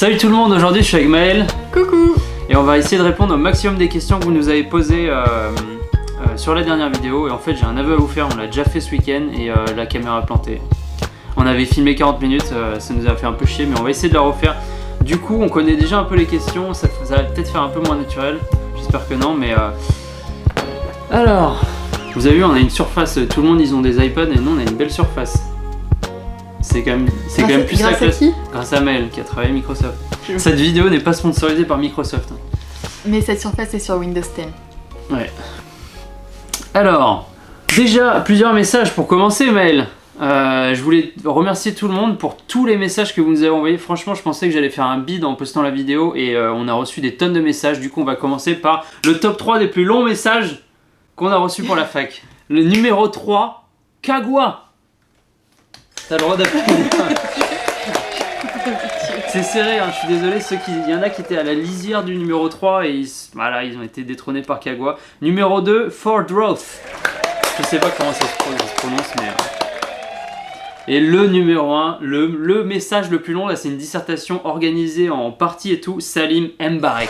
Salut tout le monde, aujourd'hui je suis avec Maël. Coucou. Et on va essayer de répondre au maximum des questions que vous nous avez posées sur la dernière vidéo. Et en fait j'ai un aveu à vous faire, on l'a déjà fait ce week-end et la caméra a planté. On avait filmé 40 minutes, ça nous a fait un peu chier mais on va essayer de la refaire. Du coup on connaît déjà un peu les questions, ça va peut-être faire un peu moins naturel. J'espère que non mais... Alors, vous avez vu on a une surface, tout le monde ils ont des iPads et nous on a une belle surface. C'est quand même plus la classe. Grâce à Maël qui a travaillé Microsoft. Cette vidéo n'est pas sponsorisée par Microsoft. Mais cette surface est sur Windows 10. Ouais. Alors, déjà plusieurs messages pour commencer Maël. Je voulais remercier tout le monde pour tous les messages que vous nous avez envoyés. Franchement, je pensais que j'allais faire un bid en postant la vidéo et on a reçu des tonnes de messages. Du coup, on va commencer par le top 3 des plus longs messages qu'on a reçus pour la fac. Le numéro 3, Kagwa. T'as le droit d'appeler. C'est serré, hein, je suis désolé, il y en a qui étaient à la lisière du numéro 3 et ils ont été détrônés par Kagwa. Numéro 2, Fort Roth. Je sais pas comment ça se prononce, mais... Et le numéro 1, le message le plus long, là c'est une dissertation organisée en partie et tout, Salim Mbarek.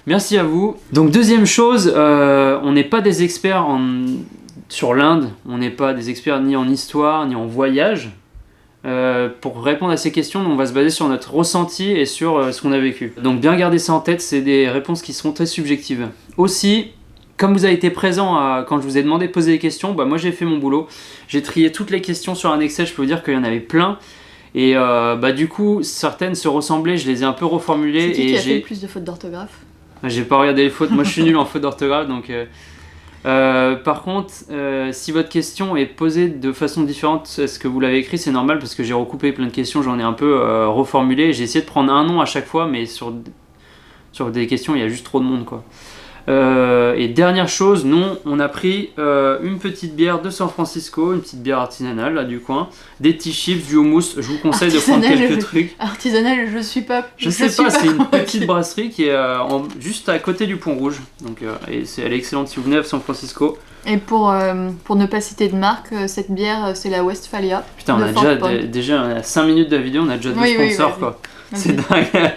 Merci à vous. Donc deuxième chose, on n'est pas des experts sur l'Inde, on n'est pas des experts ni en histoire ni en voyage. Pour répondre à ces questions, on va se baser sur notre ressenti et sur ce qu'on a vécu. Donc bien garder ça en tête, c'est des réponses qui seront très subjectives. Aussi, comme vous avez été présent quand je vous ai demandé de poser des questions, moi j'ai fait mon boulot. J'ai trié toutes les questions sur un Excel, je peux vous dire qu'il y en avait plein. Et du coup, certaines se ressemblaient, je les ai un peu reformulées. C'est qui a fait le plus de fautes d'orthographe ? J'ai pas regardé les fautes, moi je suis nul en fautes d'orthographe donc... par contre, si votre question est posée de façon différente à ce que vous l'avez écrit, c'est normal parce que j'ai recoupé plein de questions, j'en ai un peu reformulé. J'ai essayé de prendre un nom à chaque fois, mais sur des questions, il y a juste trop de monde, quoi. Et dernière chose, non, on a pris une petite bière de San Francisco, une petite bière artisanale là du coin, des petits chips, du houmous. Je vous conseille de prendre quelques trucs. Artisanale, je sais pas. Je sais pas, c'est une petite brasserie qui est juste à côté du Pont Rouge. Donc, elle est excellente si vous venez à San Francisco. Et pour ne pas citer de marque, cette bière c'est la Westphalia. Putain, on a déjà à 5 minutes de la vidéo, on a déjà deux sponsors quoi. C'est dingue.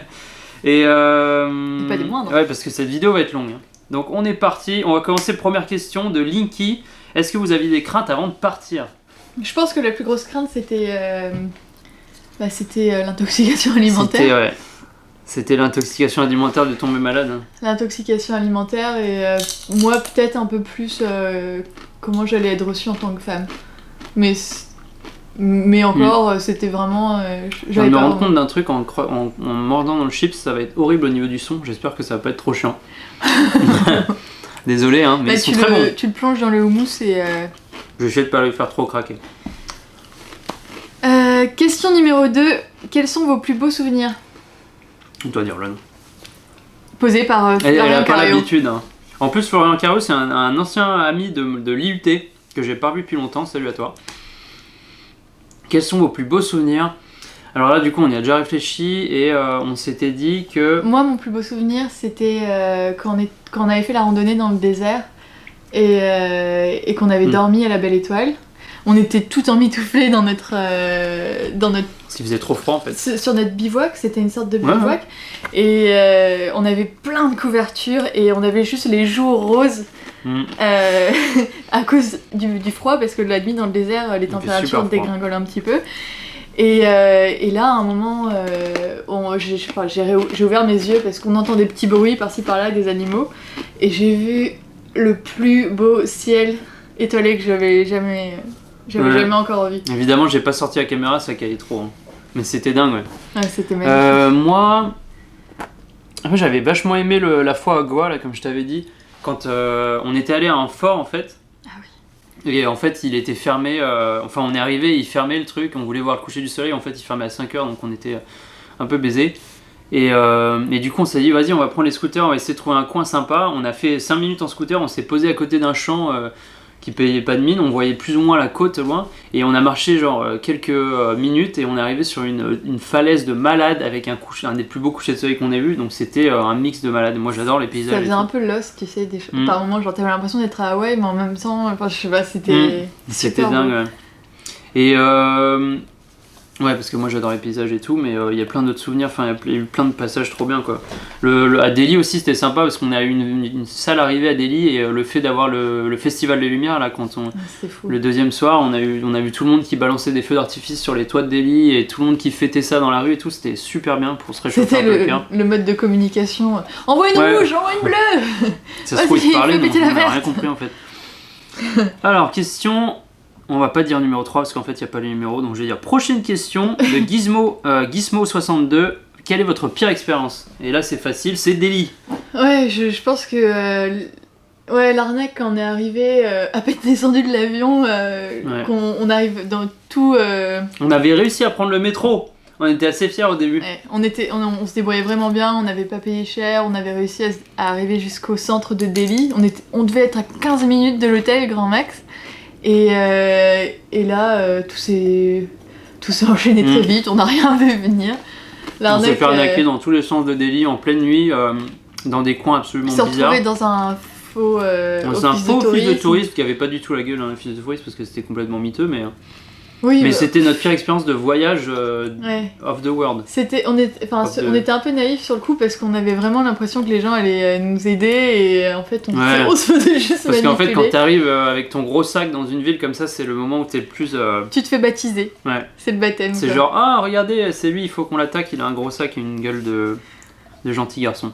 Et pas des moindres. Ouais, parce que cette vidéo va être longue. Donc on est parti, on va commencer première question de Linky. Est-ce que vous aviez des craintes avant de partir ? Je pense que la plus grosse crainte c'était l'intoxication alimentaire. C'était l'intoxication alimentaire de tomber malade. Hein. L'intoxication alimentaire et moi peut-être un peu plus comment j'allais être reçue en tant que femme. Mais encore, c'était vraiment... je me rends compte d'un truc en mordant dans le chips, ça va être horrible au niveau du son. J'espère que ça va pas être trop chiant. Désolé, hein, mais ils sont très bons. Tu le plonges dans le houmous et... Je vais essayer de pas le faire trop craquer. Question numéro 2. Quels sont vos plus beaux souvenirs ? On doit dire le nom. Posé par Florian Elle a pas Cario. l'habitude. Hein. En plus, Florian Cario, c'est un ancien ami de l'IUT que j'ai pas vu depuis longtemps. Salut à toi. Quels sont vos plus beaux souvenirs ? Alors là, du coup, on y a déjà réfléchi et on s'était dit que... Moi, mon plus beau souvenir, c'était quand on avait fait la randonnée dans le désert et qu'on avait dormi à la Belle Étoile. On était tout emmitouflés dans notre... Parce qu'il faisait trop froid, en fait. Sur notre bivouac, c'était une sorte de bivouac. Ouais. Et on avait plein de couvertures et on avait juste les joues roses. À cause du froid, parce que la nuit dans le désert, les températures dégringolent un petit peu. Et là, à un moment, j'ai ouvert mes yeux parce qu'on entend des petits bruits par-ci par-là, des animaux. Et j'ai vu le plus beau ciel étoilé que j'avais jamais encore vu. Évidemment, j'ai pas sorti la caméra, ça caillait trop. Hein. Mais c'était dingue, ouais. Ouais, c'était magnifique. Moi, j'avais vachement aimé la fois à Goa, là, comme je t'avais dit. Quand on était allé à un fort en fait, et en fait il était fermé, on est arrivé, il fermait le truc, on voulait voir le coucher du soleil, en fait il fermait à 5h donc on était un peu baisés. Et du coup on s'est dit vas-y on va prendre les scooters, on va essayer de trouver un coin sympa. On a fait 5 minutes en scooter, on s'est posé à côté d'un champ qui payait pas de mine, on voyait plus ou moins la côte loin, et on a marché genre quelques minutes, et on est arrivé sur une falaise de malade avec un des plus beaux couchers de soleil qu'on ait vu, donc c'était un mix de malade. Moi j'adore les paysages. Ça faisait un peu Lost, tu sais, par moments, genre t'avais l'impression d'être à Hawaï, mais en même temps, enfin je sais pas, c'était dingue, ouais. Et ouais, parce que moi j'adore les paysages et tout, mais il y a plein d'autres souvenirs, enfin il y a eu plein de passages trop bien quoi. À Delhi aussi c'était sympa parce qu'on a eu une salle arrivée à Delhi, et le fait d'avoir le festival des lumières là, le deuxième soir, on a vu tout le monde qui balançait des feux d'artifice sur les toits de Delhi, et tout le monde qui fêtait ça dans la rue et tout, c'était super bien pour se réchauffer un peu le cœur. Le mode de communication, envoie une rouge, envoie une bleue. Ça se trouve ils parlaient, mais on n'a rien compris en fait. Alors question... On va pas dire numéro 3 parce qu'en fait il n'y a pas le numéro, donc je vais dire prochaine question de Gizmo62. Quelle est votre pire expérience? Et là c'est facile, c'est Delhi. Ouais, je pense que l'arnaque quand on est arrivé, à peine descendu de l'avion, qu'on arrive dans tout... On avait réussi à prendre le métro, on était assez fiers au début. Ouais, on se débrouillait vraiment bien, on n'avait pas payé cher, on avait réussi à arriver jusqu'au centre de Delhi. On devait être à 15 minutes de l'hôtel grand max. Et là, tout s'est enchaîné très vite, on n'a rien vu venir. On s'est fait arnaquer dans tous les sens de Delhi en pleine nuit, dans des coins absolument bizarres. On s'est retrouvé dans un faux office de tourisme qui avait pas du tout la gueule d'un office de tourisme parce que c'était complètement miteux, mais c'était notre pire expérience de voyage off the world. On était un peu naïfs sur le coup parce qu'on avait vraiment l'impression que les gens allaient nous aider, et en fait on se faisait juste parce manipuler. Qu'en fait quand t'arrives avec ton gros sac dans une ville comme ça, c'est le moment où t'es le plus... Tu te fais baptiser, c'est le baptême. C'est genre, ah regardez, c'est lui, il faut qu'on l'attaque, il a un gros sac et une gueule de gentil garçon.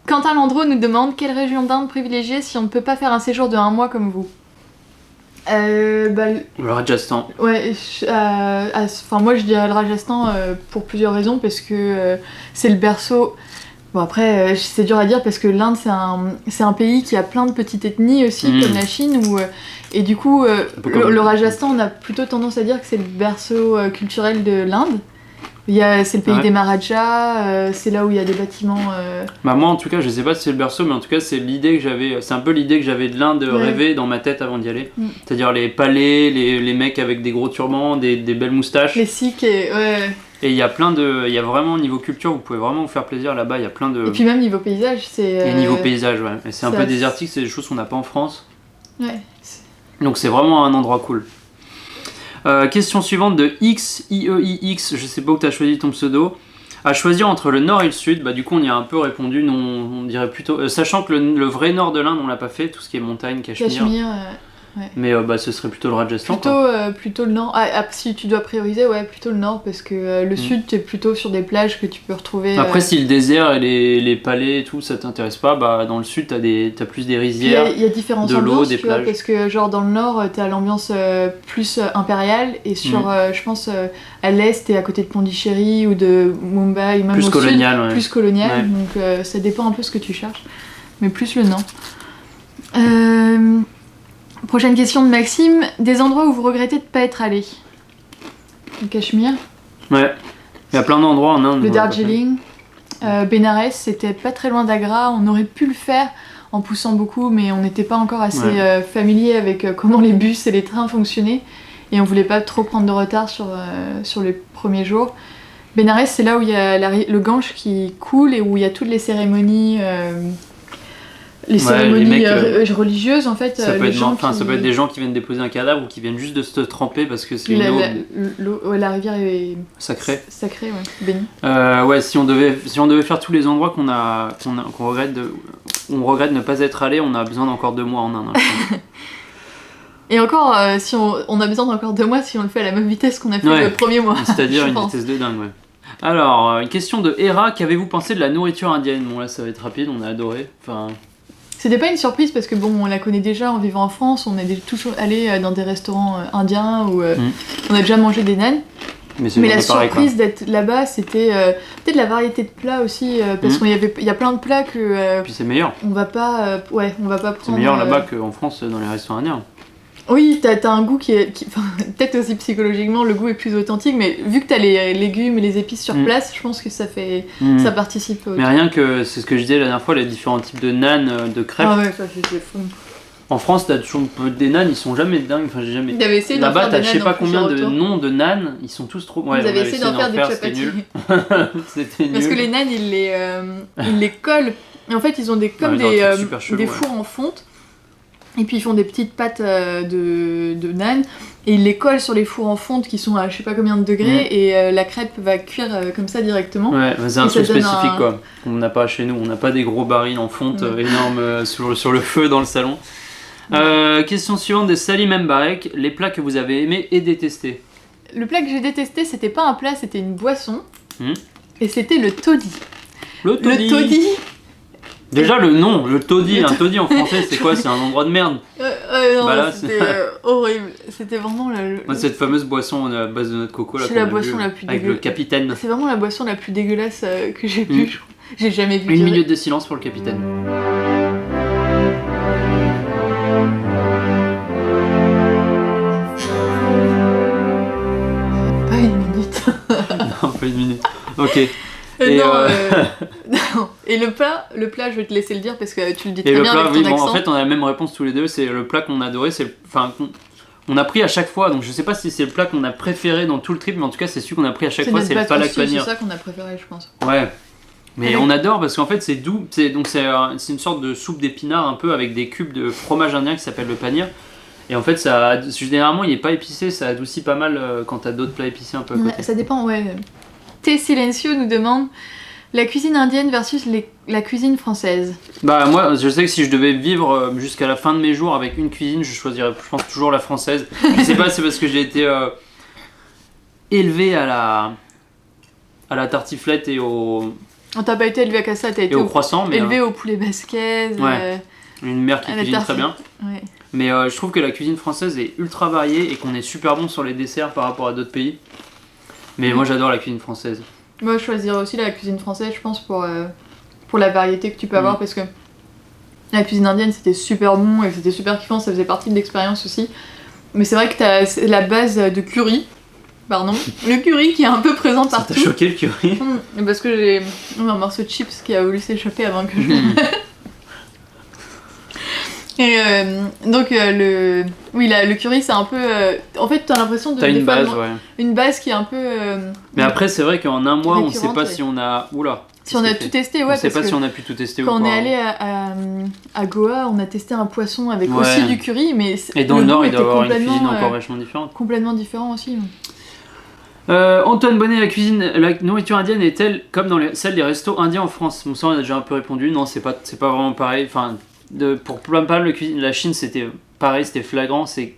Quentin Landreau nous demande quelle région d'Inde privilégier si on ne peut pas faire un séjour de 1 mois comme vous. Le Rajasthan. Ouais, moi je dirais le Rajasthan pour plusieurs raisons, parce que c'est le berceau. Bon après c'est dur à dire parce que l'Inde c'est un pays qui a plein de petites ethnies aussi, comme la Chine, et du coup le Rajasthan, on a plutôt tendance à dire que c'est le berceau culturel de l'Inde. C'est le pays des Maharajas, c'est là où il y a des bâtiments... Moi en tout cas, je sais pas si c'est le berceau, mais en tout cas c'est un peu l'idée que j'avais de l'Inde rêvée dans ma tête avant d'y aller. C'est-à-dire les palais, les mecs avec des gros turbans, des belles moustaches. Les Sikhs, et il y a vraiment, niveau culture, vous pouvez vraiment vous faire plaisir là-bas, il y a plein de... Et puis même niveau paysage, c'est... Et niveau paysage, ouais. Et c'est un peu désertique, c'est des choses qu'on n'a pas en France. Ouais. Donc c'est vraiment un endroit cool. Question suivante de XIEIX, je sais pas où tu as choisi ton pseudo. À choisir entre le nord et le sud, du coup on y a un peu répondu, non, on dirait plutôt... sachant que le vrai nord de l'Inde on l'a pas fait, tout ce qui est montagne, Cachemire. Ouais. Mais ce serait plutôt le Rajasthan. Plutôt le nord. Si tu dois prioriser, plutôt le nord, parce que le sud, t'es plutôt sur des plages que tu peux retrouver. Après, si le désert et les palais et tout, ça t'intéresse pas, dans le sud, t'as plus des rizières, il y a différentes de l'eau, ambiances, des plages. Parce que genre dans le nord, t'as l'ambiance plus impériale, et je pense à l'est et à côté de Pondichéry ou de Mumbai, même plus au colonial, sud, plus colonial. Donc ça dépend un peu ce que tu cherches, mais plus le nord. Prochaine question de Maxime. Des endroits où vous regrettez de ne pas être allé? Le Cachemire. Ouais. Il y a plein d'endroits en Inde. Le Darjeeling. Benares, c'était pas très loin d'Agra. On aurait pu le faire en poussant beaucoup, mais on n'était pas encore assez familier avec comment les bus et les trains fonctionnaient. Et on voulait pas trop prendre de retard sur les premiers jours. Benares, c'est là où il y a le Gange qui coule et où il y a toutes les cérémonies... cérémonies religieuses en fait. Ça peut être des gens qui viennent déposer un cadavre ou qui viennent juste de se tremper parce que c'est la rivière est sacrée, bénie. Si on devait faire tous les endroits qu'on regrette on regrette de ne pas être allé, on a besoin d'encore 2 mois en Inde. Et encore, si on a besoin d'encore 2 mois si on le fait à la même vitesse qu'on a fait le premier mois. C'est-à-dire une vitesse de dingue, Alors, une question de Hera, qu'avez-vous pensé de la nourriture indienne? Bon là ça va être rapide, on a adoré. C'était pas une surprise parce que on la connaît déjà en vivant en France, on est toujours allé dans des restaurants indiens où on a déjà mangé des naans. Mais la surprise d'être là-bas, c'était peut-être la variété de plats aussi, parce qu'il y a plein de plats que... Puis c'est meilleur. On va pas prendre... C'est meilleur là-bas qu'en France dans les restaurants indiens. Oui, t'as un goût qui peut-être aussi psychologiquement le goût est plus authentique, mais vu que t'as les légumes et les épices sur place, je pense que ça participe. Mais rien que, c'est ce que je disais la dernière fois, les différents types de naan, de crêpes. Ah ouais, ça c'est fou. En France, t'as toujours des nanes, ils sont jamais dingues. Enfin, j'ai jamais. Là-bas, t'as je sais pas combien de noms de nanes, ils sont tous trop. Ouais, vous avez essayé d'en faire des chapatis. C'était nul. Parce que les nanes, ils les collent. Et en fait, ils ont comme des fours en fonte. Et puis ils font des petites pâtes de nanes. Et ils les collent sur les fours en fonte qui sont à je sais pas combien de degrés. Et la crêpe va cuire comme ça directement. Ouais, c'est un truc spécifique quoi. On n'a pas chez nous. On n'a pas des gros barils en fonte énormes sur le feu dans le salon. Question suivante de Salim Mbarek. Les plats que vous avez aimés et détestés. Le plat que j'ai détesté, c'était pas un plat, c'était une boisson. Et c'était le toddy. Le toddy. Déjà le nom, le toddy, un toddy en français c'est quoi? C'est un endroit de merde. Non, bah là, c'était horrible. C'était vraiment cette fameuse boisson à base de noix de coco là. C'est la boisson la plus dégueulasse. Avec le capitaine. C'est vraiment la boisson la plus dégueulasse que j'ai vue. J'ai jamais vu. Une minute de silence pour le capitaine. Pas une minute. Non, pas une minute. Ok. Non. Et le plat, je vais te laisser le dire parce que tu le dis très bien avec ton accent. En fait, on a la même réponse tous les deux. C'est le plat qu'on a adoré. On a pris à chaque fois. Donc, je sais pas si c'est le plat qu'on a préféré dans tout le trip, mais en tout cas, c'est celui qu'on a pris à chaque fois. C'est le falak paneer. C'est ça qu'on a préféré, je pense. Ouais. Mais on adore parce qu'en fait, c'est doux. C'est une sorte de soupe d'épinards un peu avec des cubes de fromage indien qui s'appelle le paneer. Et en fait, généralement, il est pas épicé. Ça adoucit pas mal quand t'as d'autres plats épicés un peu à côté. Ça dépend, ouais. Thé Silencio nous demande la cuisine indienne versus la cuisine française. Bah moi je sais que si je devais vivre jusqu'à la fin de mes jours avec une cuisine, je choisirais je pense toujours la française. Je sais pas, c'est parce que j'ai été élevé à la tartiflette et au... T'as pas été élevé à ça, t'as été au croissant, mais élevé au poulet basquez. Ouais. Une mère qui cuisine très bien. Ouais. Mais je trouve que la cuisine française est ultra variée et qu'on est super bon sur les desserts par rapport à d'autres pays. Mais moi j'adore la cuisine française. Moi je choisirais aussi la cuisine française, je pense, pour la variété que tu peux avoir, parce que la cuisine indienne c'était super bon et c'était super kiffant, ça faisait partie de l'expérience aussi. Mais c'est vrai que t'as la base de curry, le curry qui est un peu présent partout. Ça t'a choqué le curry? Parce que j'ai un morceau de chips qui a voulu s'échapper avant que je Et donc le curry c'est un peu en fait t'as l'impression de t'as une base, une base qui est un peu mais après c'est vrai qu'en un mois on sait pas si on a si on a tout testé, ouais, on sait pas si on a pu tout tester ou pas. Quand on est allé à Goa, on a testé un poisson avec aussi du curry, mais et dans le nord il doit y avoir une cuisine encore vachement différente, complètement différent aussi. Antoine Bonnet, la nourriture indienne est-elle comme dans celle des restos indiens en France? Bon, ça on a déjà un peu répondu, non c'est pas vraiment pareil, enfin pour plein de cuisine, la Chine c'était pareil, c'était flagrant, c'est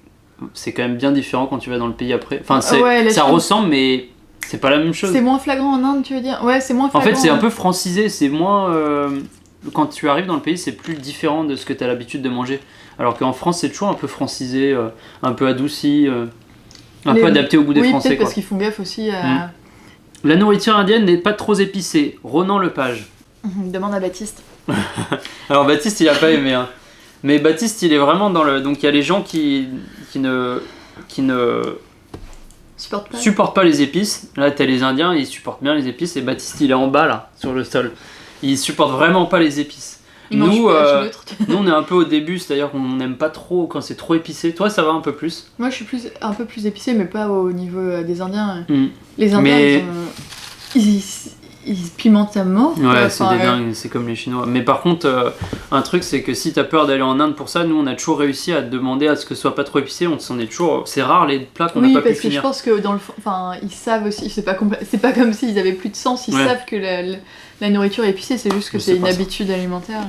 quand même bien différent quand tu vas dans le pays après. Enfin ça Chine... ressemble mais c'est pas la même chose. C'est moins flagrant en Inde, tu veux dire? Ouais, c'est moins flagrant. En fait c'est un peu francisé, c'est moins quand tu arrives dans le pays c'est plus différent de ce que tu as l'habitude de manger. Alors qu'en France c'est toujours un peu francisé, un peu adouci, peu adapté au goût des Français. Peut-être parce qu'ils font gaffe aussi à... La nourriture indienne n'est pas trop épicée. Ronan Lepage. Demande à Baptiste. Alors Baptiste il a pas aimé hein. Mais Baptiste il est vraiment dans le... Donc il y a les gens qui ne supportent pas les épices. Là t'as les Indiens, ils supportent bien les épices. Et Baptiste il est en bas là, sur le sol. Il supporte vraiment pas les épices. Nous on est un peu au début, c'est-à-dire qu'on n'aime pas trop quand c'est trop épicé. Toi ça va un peu plus? Moi je suis un peu plus épicé, mais pas au niveau des Indiens. Les Indiens ils pimentent à mort. Ouais, c'est des dingues, c'est comme les Chinois. Mais par contre, un truc, c'est que si t'as peur d'aller en Inde pour ça, nous on a toujours réussi à demander à ce que ce soit pas trop épicé. On s'en est toujours. C'est rare les plats qu'on n'a pas pu finir. Oui, parce que je pense que dans le fond, ils savent aussi. C'est pas comme s'ils avaient plus de sens. Ils savent que la nourriture est épicée. C'est juste que c'est une habitude alimentaire.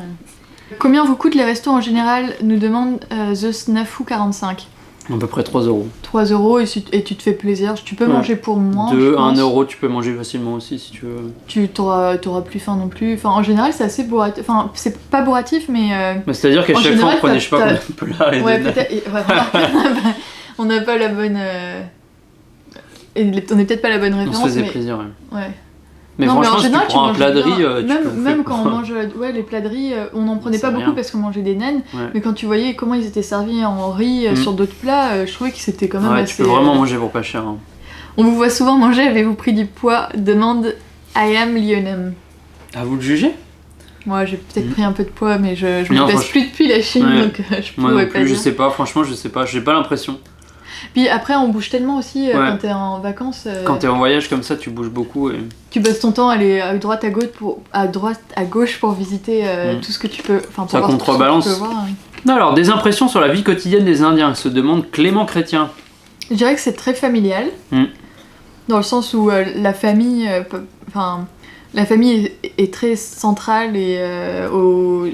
Combien vous coûtent les restos en général? Nous demande The Snafu 45. À peu près 3 €. 3 € et tu te fais plaisir. Tu peux manger pour moins. 1 € tu peux manger facilement aussi si tu veux. Tu t'auras plus faim non plus. Enfin, en général, c'est assez bourratif. Enfin, c'est pas bourratif, mais. C'est-à-dire qu'à chaque fois, on prenait je sais pas combien de plats. Ouais, peut-être. On n'a pas la bonne. On n'est peut-être pas la bonne référence. On se faisait plaisir, ouais. Mais non, franchement, si tu prends un plat de riz, même quand on mange les plats de riz, on n'en prenait pas beaucoup parce qu'on mangeait des naines, mais quand tu voyais comment ils étaient servis en riz sur d'autres plats, je trouvais que c'était quand même assez... tu peux vraiment manger pour pas cher. Hein. On vous voit souvent manger, avez-vous pris du poids? Demande I am Lionel. Ah, vous le jugez? Moi, j'ai peut-être pris un peu de poids, mais je me pèse plus depuis la Chine, donc je pourrais pas dire. Je sais pas, franchement, je sais pas, j'ai pas l'impression. Puis après, on bouge tellement aussi quand t'es en vacances. Quand t'es en voyage comme ça, tu bouges beaucoup. Et... Tu passes ton temps à aller à droite à gauche pour visiter tout ce que tu peux. Enfin, pour ça voir contrebalance. tout ce que tu peux voir. Alors, des impressions sur la vie quotidienne des Indiens, se demande Clément Chrétien. Je dirais que c'est très familial, dans le sens où la famille, la famille est très centrale et,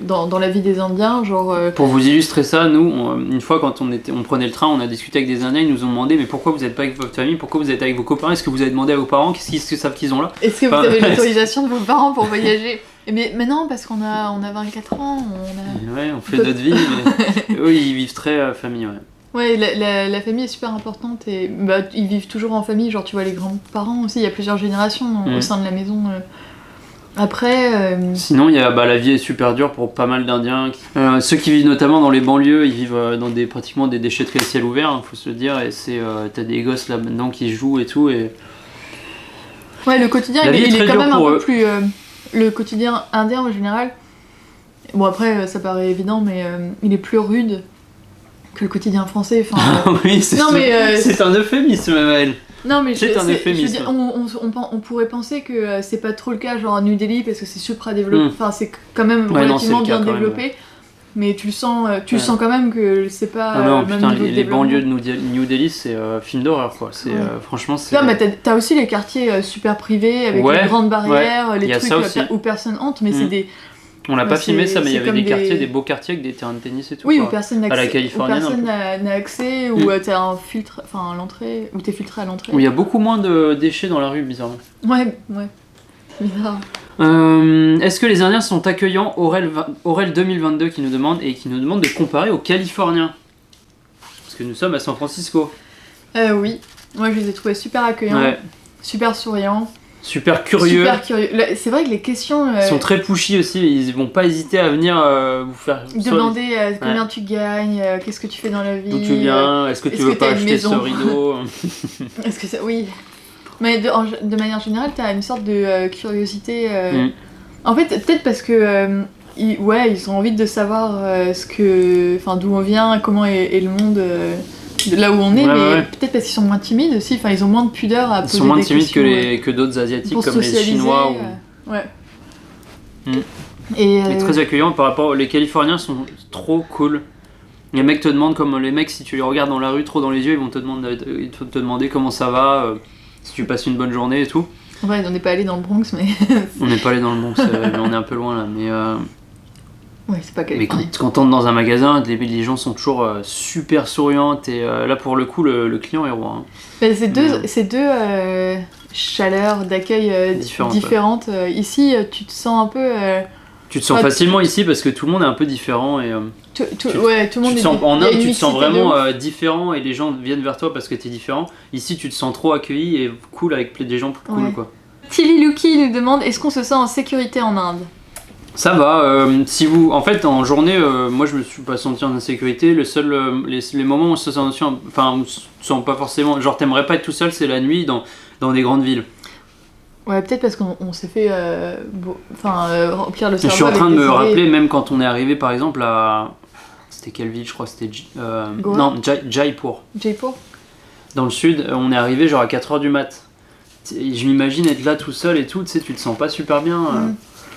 dans la vie des Indiens. Genre, Pour vous illustrer ça, nous, une fois quand on prenait le train, on a discuté avec des Indiens, ils nous ont demandé mais pourquoi vous n'êtes pas avec votre famille, pourquoi vous êtes avec vos copains, est-ce que vous avez demandé à vos parents, qu'est-ce qu'ils savent qu'ils ont là? Est-ce que vous avez l'autorisation de vos parents pour voyager? Mais non, parce qu'on a 24 ans, Ouais, on fait notre vie, mais eux ils vivent très famille, ouais. Ouais, la famille est super importante et ils vivent toujours en famille, genre tu vois les grands-parents aussi, il y a plusieurs générations au sein de la maison. Après... Sinon, la vie est super dure pour pas mal d'Indiens. Ceux qui vivent notamment dans les banlieues, ils vivent dans pratiquement des déchetteries à ciel ouvert, faut se le dire, et t'as des gosses là maintenant qui jouent et tout. Et... Ouais, le quotidien il est quand même un peu plus... le quotidien indien en général, bon après ça paraît évident, mais il est plus rude que le quotidien français. Oui, c'est un euphémisme, Maëlle. Non, mais c'est un euphémisme. Je veux dire, on pourrait penser que c'est pas trop le cas, genre à New Delhi, parce que c'est supra-développé. Enfin, c'est quand même relativement bien développé. Même. Mais tu le sens quand même que c'est pas. Ah non, putain, les banlieues de New Delhi, c'est film d'horreur, quoi. Franchement, c'est. Non, mais t'as aussi les quartiers super privés avec les grandes barrières, les trucs où personne entre, mais c'est des. On l'a pas filmé ça, mais il y avait des beaux quartiers avec des terrains de tennis et tout. Oui, où personne n'a accès. À la californienne. Où personne n'a accès, où t'as un filtre, enfin à l'entrée, où t'es filtré à l'entrée. Où il y a beaucoup moins de déchets dans la rue, bizarrement. Ouais. Bizarre. Est-ce que les Indiens sont accueillants? Aurel 2022 qui nous demande de comparer aux Californiens. Parce que nous sommes à San Francisco. Oui. Moi, je les ai trouvés super accueillants, super souriants. Super curieux. C'est vrai que les questions... Ils sont très pushy aussi, ils vont pas hésiter à venir vous faire... Demander combien tu gagnes, qu'est-ce que tu fais dans la vie... D'où tu viens, est-ce que tu veux pas acheter ce rideau? Est-ce que oui. Mais de manière générale, t'as une sorte de curiosité... En fait, peut-être parce que... ils ont envie de savoir d'où on vient, comment est le monde... de là où on est, peut-être parce qu'ils sont moins timides aussi, enfin ils ont moins de pudeur à poser des questions. Ils sont moins timides que d'autres asiatiques comme les Chinois. Et très accueillants par rapport. Les Californiens sont trop cool. Les mecs te demandent, comme les mecs, si tu les regardes dans la rue trop dans les yeux, ils vont te demander comment ça va, si tu passes une bonne journée et tout. Ouais, on n'est pas allé dans le Bronx, mais. On n'est pas allé dans le Bronx, mais on est un peu loin là, mais. Ouais, c'est pas Californie. Mais quand t'entres dans un magasin, les gens sont toujours super souriantes et là pour le coup le client est roi. Hein. C'est deux chaleurs d'accueil différentes. Ici, tu te sens un peu. Tu te sens facilement ici parce que tout le monde est un peu différent et. Tout le monde est. En Inde, tu te sens vraiment différent et les gens viennent vers toi parce que t'es différent. Ici, tu te sens trop accueilli et cool avec des gens cool quoi. Tilly Luki nous demande: est-ce qu'on se sent en sécurité en Inde? Ça va, si vous... En fait, en journée, moi je me suis pas senti en insécurité. Les moments où on se sent pas forcément... Genre, t'aimerais pas être tout seul, c'est la nuit dans des grandes villes. Ouais, peut-être parce qu'on s'est fait remplir le cerveau. Je suis en train de me rappeler, même quand on est arrivé par exemple à... C'était quelle ville? Je crois que c'était... Jaipur. Jaipur. Dans le sud, on est arrivé genre à 4h du mat. Je m'imagine être là tout seul et tout, tu sais, tu te sens pas super bien.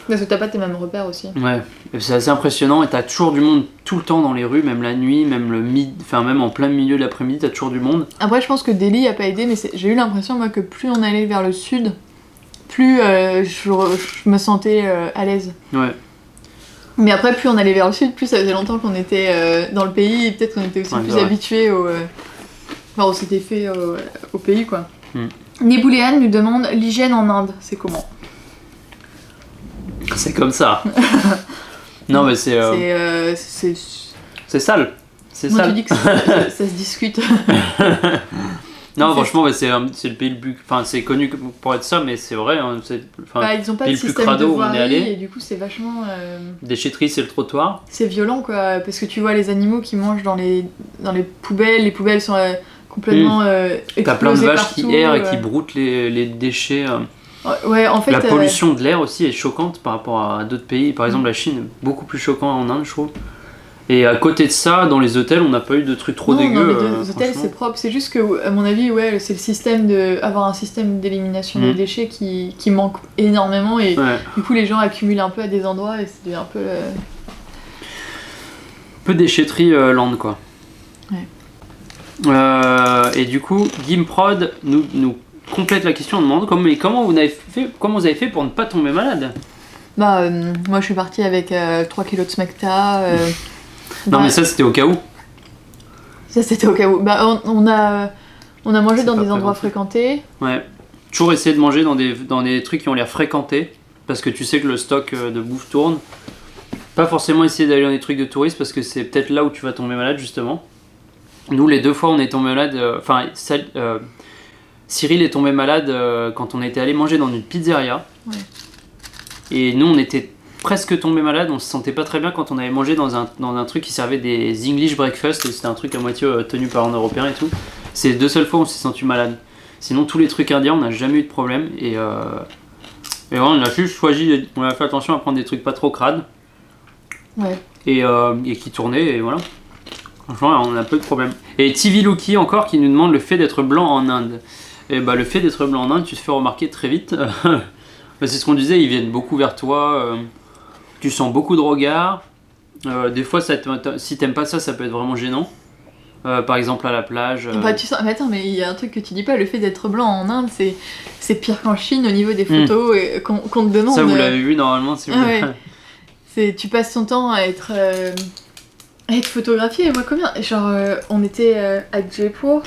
Parce que t'as pas tes mêmes repères aussi. Ouais, c'est assez impressionnant et t'as toujours du monde tout le temps dans les rues, même la nuit, même même en plein milieu de l'après-midi, t'as toujours du monde. Après, je pense que Delhi a pas aidé, mais j'ai eu l'impression moi que plus on allait vers le sud, plus je me sentais à l'aise. Ouais. Mais après, plus on allait vers le sud, plus ça faisait longtemps qu'on était dans le pays et peut-être qu'on était aussi plus habitués on s'était fait au pays quoi. Nebouléane nous demande: l'hygiène en Inde, c'est comment? C'est comme ça. Non mais c'est sale. C'est moi, sale. Tu dis que ça se discute. Non, franchement, c'est le pays le plus... Enfin, c'est connu pour être ça, mais c'est vrai. Hein, ils ont pas de système de voirie et du coup, c'est vachement... Déchetterie, c'est le trottoir. C'est violent, quoi, parce que tu vois les animaux qui mangent dans les poubelles. Les poubelles sont complètement explosées. T'as plein de vaches partout, qui errent et qui broutent les déchets. Ouais, en fait. La pollution de l'air aussi est choquante par rapport à d'autres pays. Par exemple, la Chine est beaucoup plus choquant en Inde, je trouve. Et à côté de ça, dans les hôtels, on n'a pas eu de trucs trop dégueux. Dans les hôtels, c'est propre. C'est juste que, à mon avis, ouais, c'est le système avoir un système d'élimination des déchets qui manque énormément. Et du coup, les gens accumulent un peu à des endroits et c'est un peu. Peu déchetterie land, quoi. Ouais. Et du coup, Gimprod nous complète la question, on demande comment vous avez fait pour ne pas tomber malade. Bah, moi, je suis partie avec 3 kilos de smecta. Non, mais ça, c'était au cas où. Ça, c'était au cas où. Bah, on a mangé dans des endroits fréquentés. Ouais. Toujours essayer de manger dans des trucs qui ont l'air fréquentés, parce que tu sais que le stock de bouffe tourne. Pas forcément essayer d'aller dans des trucs de touristes, parce que c'est peut-être là où tu vas tomber malade, justement. Nous, les 2 fois, on est tombé malade. Cyril est tombé malade quand on était allé manger dans une pizzeria. Ouais. Et nous, on était presque tombé malade. On se sentait pas très bien quand on avait mangé dans un truc qui servait des English breakfast. C'était un truc à moitié tenu par un Européen et tout. C'est les 2 seules fois où on s'est senti malade. Sinon, tous les trucs indiens, on n'a jamais eu de problème. Et vraiment, on a juste choisi. On a fait attention à prendre des trucs pas trop crades. Ouais. Et qui tournaient, et voilà. Franchement, on a peu de problème. Et TV Lucky encore qui nous demande le fait d'être blanc en Inde. Et bah, le fait d'être blanc en Inde, tu te fais remarquer très vite. C'est ce qu'on disait, ils viennent beaucoup vers toi. Tu sens beaucoup de regards. Des fois, si t'aimes pas ça, ça peut être vraiment gênant. Par exemple, à la plage. Bah, tu sens... Mais attends, mais il y a un truc que tu dis pas, le fait d'être blanc en Inde, c'est pire qu'en Chine au niveau des photos qu'on te demande. Ça, vous l'avez vu normalement, si vous voulez. Ouais. Tu passes ton temps à être photographié. Et moi, combien genre, on était à Jaipur.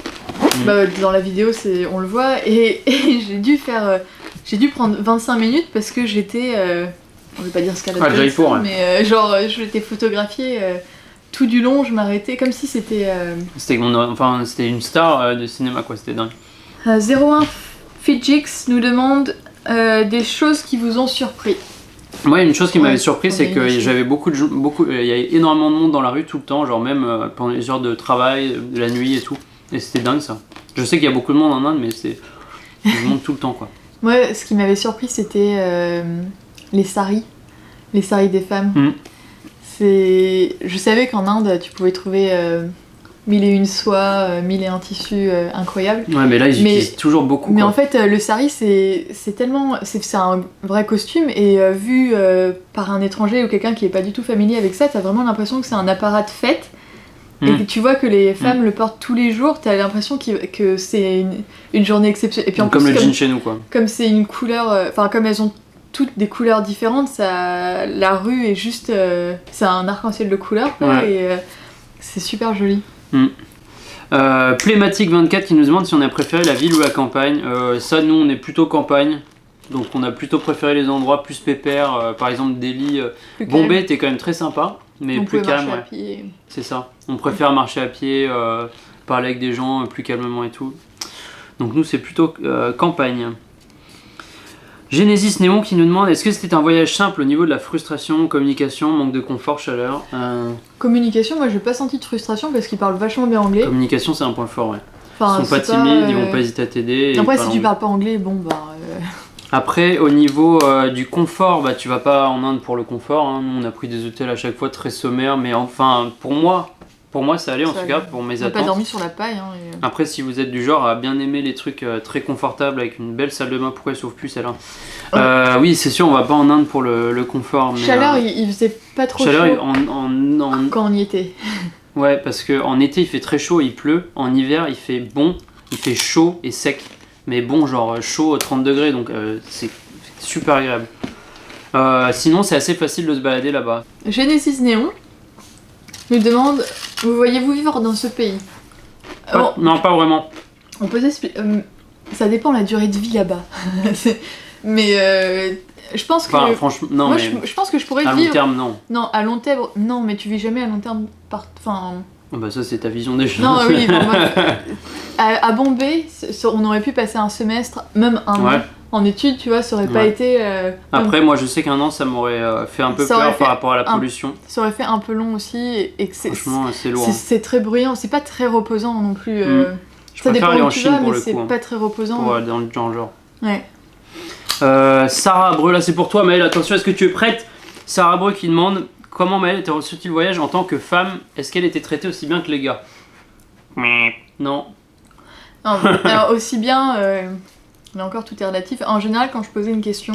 Bah, dans la vidéo, on le voit. Et j'ai dû prendre 25 minutes parce que j'étais. On va pas dire ce qu'elle a Jaipur, ça, mais genre, je l'étais photographiée tout du long. Je m'arrêtais comme si c'était. C'était une star de cinéma, quoi. C'était dingue. 01 Fijix nous demande des choses qui vous ont surpris. Moi, une chose qui m'avait surpris, c'est que j'avais il y avait énormément de monde dans la rue tout le temps, genre même pendant les heures de travail, de la nuit et tout. Et c'était dingue ça. Je sais qu'il y a beaucoup de monde en Inde, mais c'est du monde tout le temps, quoi. Moi, ce qui m'avait surpris, c'était les saris des femmes. Je savais qu'en Inde, tu pouvais trouver 1001 soies, 1001 tissus incroyables. Ouais, mais là, ils utilisent toujours beaucoup. Mais quoi. en fait, le sari, c'est un vrai costume, et vu par un étranger ou quelqu'un qui est pas du tout familier avec ça, t'as vraiment l'impression que c'est un apparat de fête. Et que tu vois que les femmes le portent tous les jours, t'as l'impression que c'est une journée exceptionnelle. Et puis en comme plus, le jean chez nous, quoi. Comme c'est une couleur, comme elles ont toutes des couleurs différentes, la rue est juste, c'est un arc-en-ciel de couleurs, quoi, ouais. Et c'est super joli. Playmatic24 qui nous demande si on a préféré la ville ou la campagne. Ça, nous, on est plutôt campagne. Donc on a plutôt préféré les endroits plus pépères, par exemple Delhi. Bombay était quand même très sympa, mais plus calme. À pied. C'est ça. On préfère marcher à pied, parler avec des gens plus calmement et tout. Donc nous c'est plutôt campagne. Genesis Néon qui nous demande est-ce que c'était un voyage simple au niveau de la frustration, communication, manque de confort, chaleur. Communication, moi j'ai pas senti de frustration parce qu'ils parlent vachement bien anglais. Communication c'est un point fort, ouais. Enfin, ils sont pas timides, ils vont pas hésiter à t'aider. Après si tu parles pas anglais, bon bah... Après, au niveau du confort, bah, tu vas pas en Inde pour le confort. Hein. Nous, on a pris des hôtels à chaque fois très sommaires, mais enfin, pour moi, ça allait en tout cas, pour mes attentes. On n'a pas dormi sur la paille. Hein, et... Après, si vous êtes du genre à bien aimer les trucs très confortables avec une belle salle de bain, pourquoi elle sauve plus celle-là Oui, c'est sûr, on va pas en Inde pour le confort. Mais, chaleur, il faisait pas trop chaud quand on y était. Ouais, parce qu'en été, il fait très chaud, il pleut. En hiver, il fait bon, il fait chaud et sec. Mais bon, genre chaud, 30 degrés, donc c'est super agréable. Sinon, c'est assez facile de se balader là-bas. Genesis Néon nous demande vous voyez-vous vivre dans ce pays Non, pas vraiment. On peut s'expliquer. Ça dépend la durée de vie là-bas. Mais je pense que. Enfin, franchement, non. Moi, mais je pense que je pourrais vivre. À long terme, non. Non, à long terme, non, mais tu vis jamais à long terme. Enfin. Bah ça c'est ta vision des choses. Non oui, bon, à Bombay, on aurait pu passer un semestre, même un an en études, tu vois, ça aurait pas été... Après moi je sais qu'un an ça m'aurait fait un peu peur par rapport à la pollution. Ça aurait fait un peu long aussi, et que franchement c'est lourd. C'est très bruyant, c'est pas très reposant non plus. Je préfère aller en Chine pour le coup. C'est pas très reposant. Pour aller dans le genre. Ouais. Sarah Breu, là c'est pour toi Maëlle, attention, est-ce que tu es prête? Sarah Breu qui demande comment Maëlle était reçue-t-il le voyage en tant que femme? Est-ce qu'elle était traitée aussi bien que les gars? Non. Non, alors aussi bien, là encore tout est relatif. En général, quand je posais une question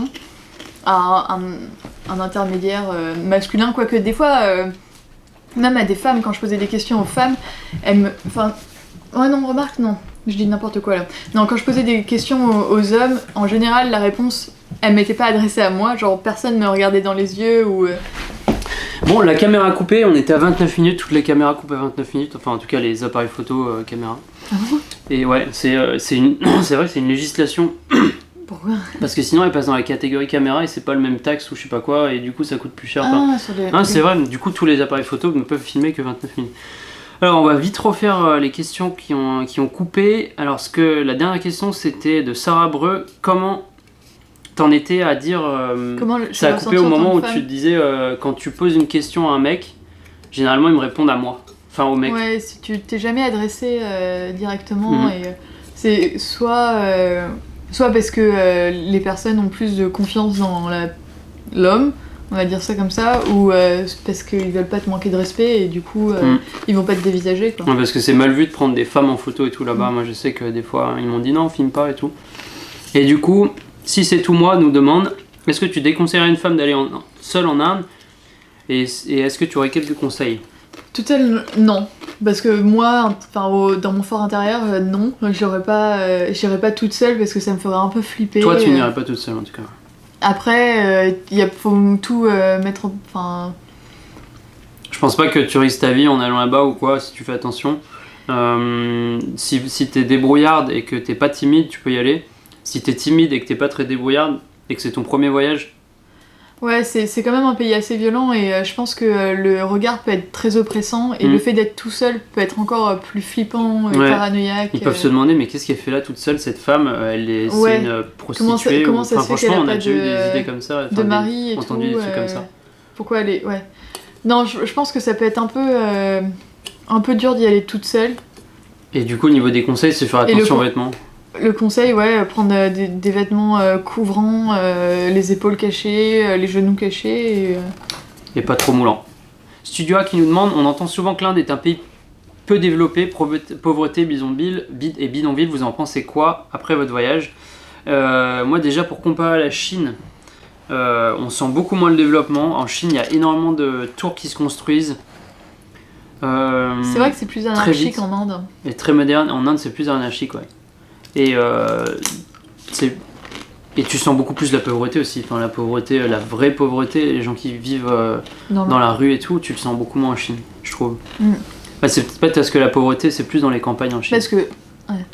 à un intermédiaire masculin, quoique des fois, même à des femmes, quand je posais des questions aux femmes, elles me... Enfin, ouais non, remarque, non, je dis n'importe quoi là. Non, quand je posais des questions aux hommes, en général, la réponse, elle m'était pas adressée à moi, genre personne me regardait dans les yeux ou... Bon, la caméra coupée, on était à 29 minutes, toutes les caméras coupent à 29 minutes, enfin en tout cas les appareils photo caméra. Ah bon? Et ouais, c'est vrai que c'est une législation. Pourquoi? Parce que sinon elle passe dans la catégorie caméra et c'est pas le même taxe ou je sais pas quoi et du coup ça coûte plus cher. Ah, sur les... c'est vrai, du coup tous les appareils photo ne peuvent filmer que 29 minutes. Alors on va vite refaire les questions qui ont coupé. Alors la dernière question c'était de Sarah Breu, comment t'en étais à dire ça a coupé au moment où tu te disais quand tu poses une question à un mec, généralement ils me répondent à moi, enfin au mec. Ouais, si tu t'es jamais adressé directement et c'est soit parce que les personnes ont plus de confiance dans l'homme, on va dire ça comme ça, ou parce qu'ils veulent pas te manquer de respect et du coup ils vont pas te dévisager quoi. Ouais, parce que c'est mal vu de prendre des femmes en photo et tout là-bas. Moi je sais que des fois ils m'ont dit non, filme pas et tout. Et du coup, si c'est tout moi, nous demande est-ce que tu déconseillerais à une femme d'aller seule en Inde et est-ce que tu aurais quelques conseils? Toute seule, non. Parce que moi, dans mon fort intérieur, non. J'irais pas toute seule parce que ça me ferait un peu flipper. Toi, tu n'irais pas toute seule en tout cas. Après, faut tout mettre en... Enfin... Je pense pas que tu risques ta vie en allant là-bas ou quoi, si tu fais attention. Si t'es débrouillarde et que t'es pas timide, tu peux y aller. Si t'es timide et que t'es pas très débrouillarde et que c'est ton premier voyage... Ouais, c'est quand même un pays assez violent et je pense que le regard peut être très oppressant et le fait d'être tout seul peut être encore plus flippant et paranoïaque. Ils peuvent se demander mais qu'est-ce qu'elle fait là toute seule cette femme, c'est une prostituée comment ça se fait franchement qu'elle a on a pas déjà eu des idées comme ça, de mari et entendu tout, des trucs comme ça. Pourquoi elle est... Ouais. Non, je pense que ça peut être un peu dur d'y aller toute seule. Et du coup au niveau des conseils c'est faire attention aux vêtements. Le conseil, ouais, prendre des vêtements couvrants, les épaules cachées, les genoux cachés. Et pas trop moulant. Studio A qui nous demande, on entend souvent que l'Inde est un pays peu développé, pauvreté, et bidonville, vous en pensez quoi après votre voyage? Moi déjà pour comparer à la Chine, on sent beaucoup moins le développement. En Chine il y a énormément de tours qui se construisent. C'est vrai que c'est plus anarchique en Inde. Et très moderne, en Inde c'est plus anarchique, ouais. Et tu sens beaucoup plus la pauvreté aussi, enfin la pauvreté, la vraie pauvreté, les gens qui vivent dans la rue et tout, tu le sens beaucoup moins en Chine, je trouve. Bah, c'est peut-être parce que la pauvreté c'est plus dans les campagnes en Chine. Parce que... Ouais.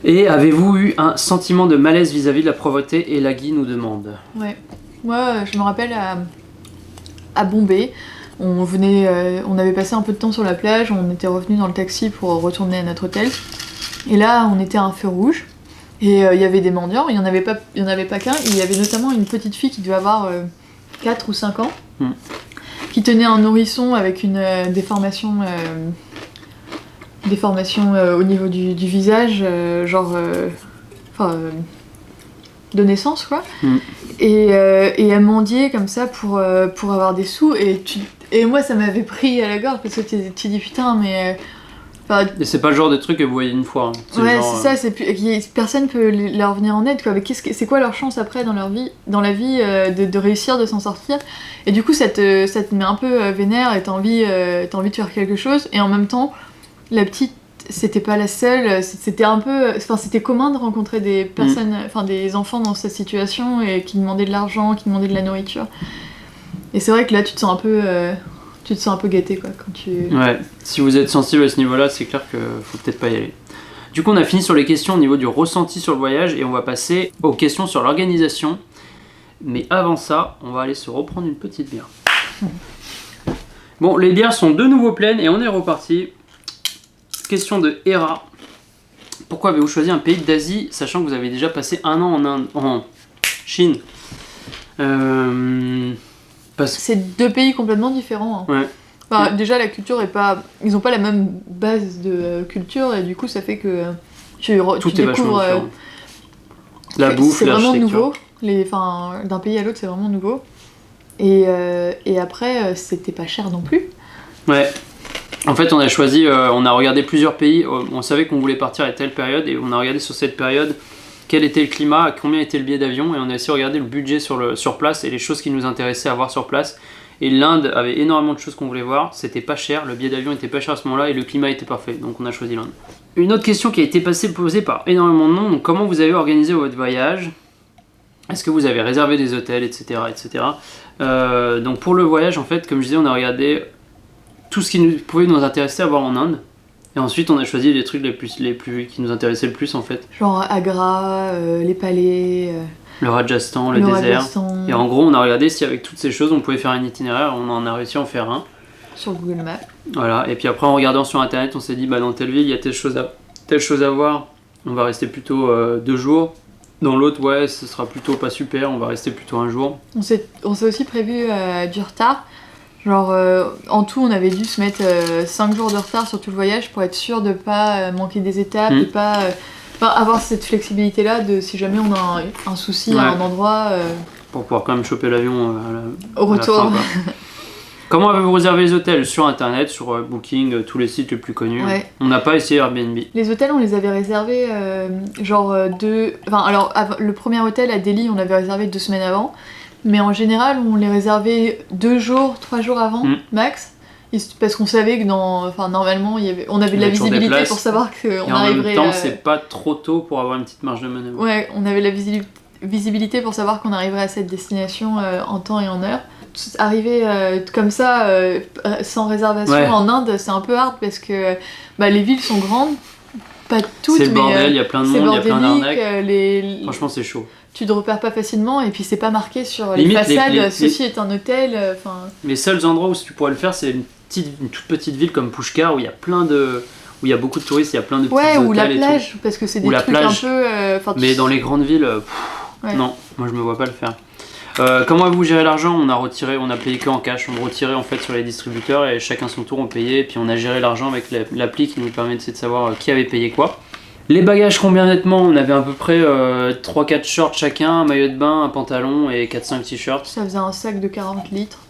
Et avez-vous eu un sentiment de malaise vis-à-vis de la pauvreté? Et Lagui nous demande. Ouais, moi je me rappelle à Bombay, on avait passé un peu de temps sur la plage, on était revenu dans le taxi pour retourner à notre hôtel. Et là, on était à un feu rouge, et il y avait des mendiants, il y en avait pas qu'un, il y avait notamment une petite fille qui devait avoir 4 ou 5 ans, qui tenait un nourrisson avec une déformation au niveau du visage, de naissance, quoi. Et elle mendiait comme ça pour avoir des sous, et moi ça m'avait pris à la gorge, parce que tu dis putain, mais... Et c'est pas le genre de truc que vous voyez une fois. Hein. Ouais, c'est ça, personne peut leur venir en aide, quoi. Mais c'est quoi leur chance après dans la vie de réussir, de s'en sortir? Et du coup, ça te met un peu vénère et t'as envie de faire quelque chose. Et en même temps, la petite, c'était pas la seule, c'était un peu... Enfin, c'était commun de rencontrer des personnes, des enfants dans cette situation et qui demandaient de l'argent, qui demandaient de la nourriture. Et c'est vrai que là, tu te sens un peu gâté, quoi, quand tu... Ouais, si vous êtes sensible à ce niveau-là, c'est clair qu'il faut peut-être pas y aller. Du coup, on a fini sur les questions au niveau du ressenti sur le voyage et on va passer aux questions sur l'organisation. Mais avant ça, on va aller se reprendre une petite bière. Bon, les bières sont de nouveau pleines et on est reparti. Question de Hera. Pourquoi avez-vous choisi un pays d'Asie, sachant que vous avez déjà passé 1 an en Chine? C'est 2 pays complètement différents. Hein. Ouais. Déjà, la culture est pas... Ils ont pas la même base de culture et du coup, ça fait que tu Tout est vachement différent. La bouffe, c'est vraiment l'architecture. nouveau. D'un pays à l'autre, c'est vraiment nouveau. Et après, c'était pas cher non plus. Ouais. En fait, on a choisi, on a regardé plusieurs pays. On savait qu'on voulait partir à telle période et on a regardé sur cette période quel était le climat, combien était le billet d'avion, et on a aussi regardé le budget sur place et les choses qui nous intéressaient à voir sur place. Et l'Inde avait énormément de choses qu'on voulait voir, c'était pas cher, le billet d'avion était pas cher à ce moment-là et le climat était parfait, donc on a choisi l'Inde. Une autre question qui a été posée par énormément de monde, donc comment vous avez organisé votre voyage? Est-ce que vous avez réservé des hôtels, etc. etc. Donc pour le voyage, en fait, comme je disais, on a regardé tout ce qui pouvait nous intéresser à voir en Inde. Et ensuite, on a choisi les trucs les plus qui nous intéressaient le plus, en fait. Genre Agra, les palais, le Rajasthan, le désert. Rajasthan. Et en gros, on a regardé si avec toutes ces choses, on pouvait faire un itinéraire. On en a réussi à en faire un. Sur Google Maps. Voilà. Et puis après, en regardant sur Internet, on s'est dit, bah, dans telle ville, il y a telle chose à voir. On va rester plutôt 2 jours. Dans l'autre, ouais, ce sera plutôt pas super. On va rester plutôt 1 jour. On s'est aussi prévu du retard. Genre, en tout, on avait dû se mettre 5 jours de retard sur tout le voyage pour être sûr de pas manquer des étapes, de pas avoir cette flexibilité-là de si jamais on a un souci à un endroit. Pour pouvoir quand même choper l'avion au retour. À la fin, comment avez-vous réservé les hôtels? Sur Internet, sur Booking, tous les sites les plus connus. Ouais. On n'a pas essayé Airbnb. Les hôtels, on les avait réservés le premier hôtel à Delhi, on l'avait réservé 2 semaines avant. Mais en général, on les réservait 2 jours, 3 jours avant, max. Parce qu'on savait que normalement, on avait de la visibilité pour savoir qu'on arriverait... Et en même temps, c'est pas trop tôt pour avoir une petite marge de manœuvre. Ouais, on avait la visibilité pour savoir qu'on arriverait à cette destination en temps et en heure. Arriver comme ça, sans réservation en Inde, c'est un peu hard parce que les villes sont grandes. Pas toutes, c'est le bordel, il y a plein de monde, il y a plein d'arnaques. Franchement, c'est chaud. Tu te repères pas facilement et puis c'est pas marqué sur les façades, ceci est un hôtel. Les seuls endroits où tu pourrais le faire, c'est une toute petite ville comme Pushkar où il y a où il y a beaucoup de touristes, il y a plein de petits hôtels. Ouais, ou la plage, parce que c'est des trucs un peu... mais dans les grandes villes, non, moi je me vois pas le faire. Comment avez-vous géré l'argent? On a payé que en cash, on retirait en fait sur les distributeurs et chacun son tour on payait et puis on a géré l'argent avec l'appli qui nous permettait de savoir qui avait payé quoi. Les bagages, combien nettement? On avait à peu près 3-4 shorts chacun, un maillot de bain, un pantalon et 4-5 t-shirts. Ça faisait un sac de 40 litres.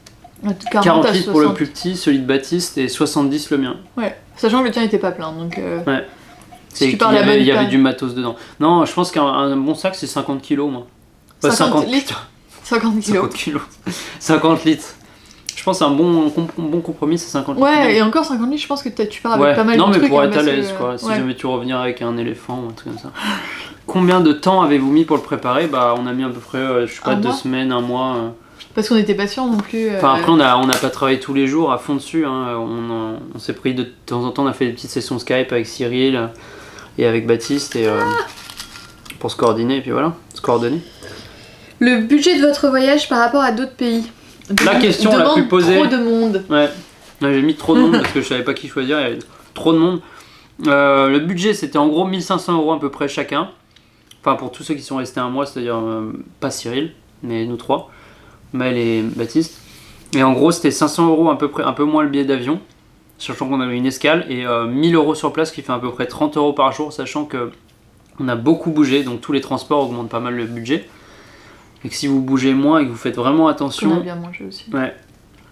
40 litres pour le plus petit, celui de Baptiste, et 70 le mien. Ouais, sachant que le tien était pas plein, donc... Ouais. Si il y avait du matos dedans. Non, je pense qu'un bon sac c'est 50 kilos, moi. Pas 50 litres 50 kilos. 50 kilos. 50 litres. Je pense un bon compromis, c'est 50 litres. Ouais, et encore 50 litres, je pense que tu pars avec pas mal de trucs. Non, mais pour être à l'aise, quoi. Si jamais tu reviens avec un éléphant ou un truc comme ça. Combien de temps avez-vous mis pour le préparer? On a mis à peu près, 2 semaines, 1 mois. Parce qu'on n'était pas sûr non plus. Enfin, après, on n'a pas travaillé tous les jours à fond dessus. Hein. On s'est pris de temps en temps, on a fait des petites sessions Skype avec Cyril et avec Baptiste pour se coordonner, et puis voilà, se coordonner. Le budget de votre voyage par rapport à d'autres pays? La question la plus posée. Trop de monde. Ouais, j'ai mis trop de monde parce que je savais pas qui choisir, il y avait trop de monde. Le budget c'était en gros 1500 € à peu près chacun. Enfin, pour tous ceux qui sont restés 1 mois, c'est-à-dire pas Cyril, mais nous 3, Maël et Baptiste. Et en gros, c'était 500 € à peu près, un peu moins le billet d'avion, sachant qu'on avait une escale, et 1000 € sur place qui fait à peu près 30 € par jour, sachant que on a beaucoup bougé, donc tous les transports augmentent pas mal le budget. Et que si vous bougez moins et que vous faites vraiment attention... On a bien mangé aussi. Ouais.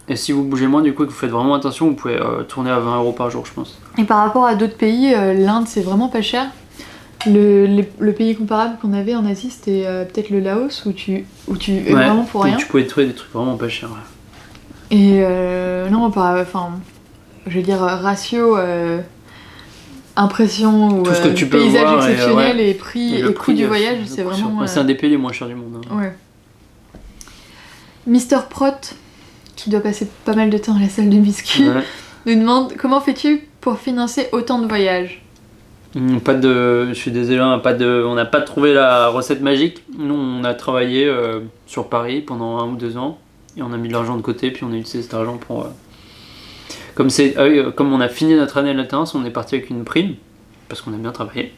Et si vous bougez moins du coup et que vous faites vraiment attention, vous pouvez tourner à 20 € par jour, je pense. Et par rapport à d'autres pays, l'Inde c'est vraiment pas cher. Le pays comparable qu'on avait en Asie, c'était peut-être le Laos où tu es vraiment pour rien. Tu pouvais trouver des trucs vraiment pas chers. Ouais. Et non, je veux dire ratio impression ou tout ce que tu peux paysage voir exceptionnel et prix et coût du voyage, c'est vraiment... C'est un des pays les moins chers du monde. Hein. Ouais. Mister Prot, qui doit passer pas mal de temps à la salle de biscuits, nous demande comment fais-tu pour financer autant de voyages? Je suis désolé, on n'a pas trouvé la recette magique. Nous, on a travaillé sur Paris pendant 1 ou 2 ans et on a mis de l'argent de côté, puis on a utilisé cet argent pour... Comme on a fini notre année de l'alternance, on est parti avec une prime parce qu'on a bien travaillé.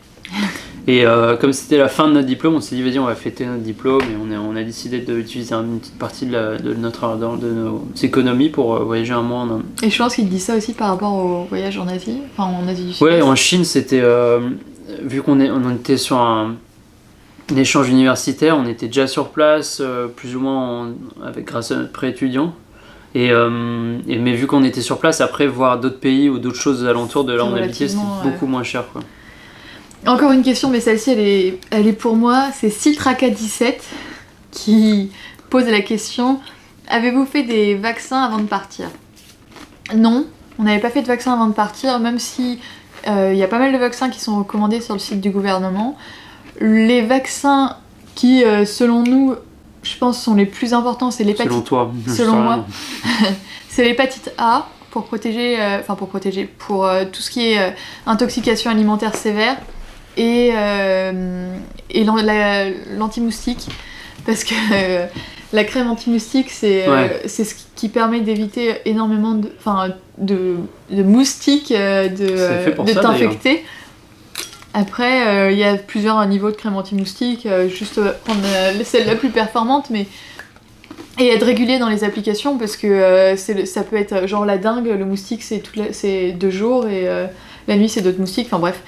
Et comme c'était la fin de notre diplôme, on s'est dit vas-y, on va fêter notre diplôme et on a décidé d'utiliser une petite partie de nos économies pour voyager 1 mois en Inde. Et je pense qu'il dit ça aussi par rapport au voyage en Asie, enfin en Asie du Sud. Ouais, en Chine, c'était vu qu'on était sur l'échange universitaire, on était déjà sur place, plus ou moins grâce à notre prêt étudiant. Mais vu qu'on était sur place, après voir d'autres pays ou d'autres choses alentours de là où on habitait, c'était beaucoup moins cher, quoi. Encore une question, mais celle-ci elle est pour moi. C'est Siltraka17 qui pose la question: avez-vous fait des vaccins avant de partir? Non, on n'avait pas fait de vaccin avant de partir, même si y a pas mal de vaccins qui sont recommandés sur le site du gouvernement. Les vaccins qui, selon nous, je pense, sont les plus importants, c'est l'hépatite. Selon toi. Selon moi. C'est l'hépatite A pour protéger, pour tout ce qui est intoxication alimentaire sévère et l'anti-moustique, parce que la crème anti-moustique, c'est ce qui permet d'éviter énormément de moustiques de t'infecter. Après, il y a plusieurs niveaux de crème anti-moustique, juste prendre celle la plus performante, et être régulier dans les applications, parce que ça peut être genre la dengue, le moustique c'est 2 jours, et la nuit c'est d'autres moustiques, enfin bref.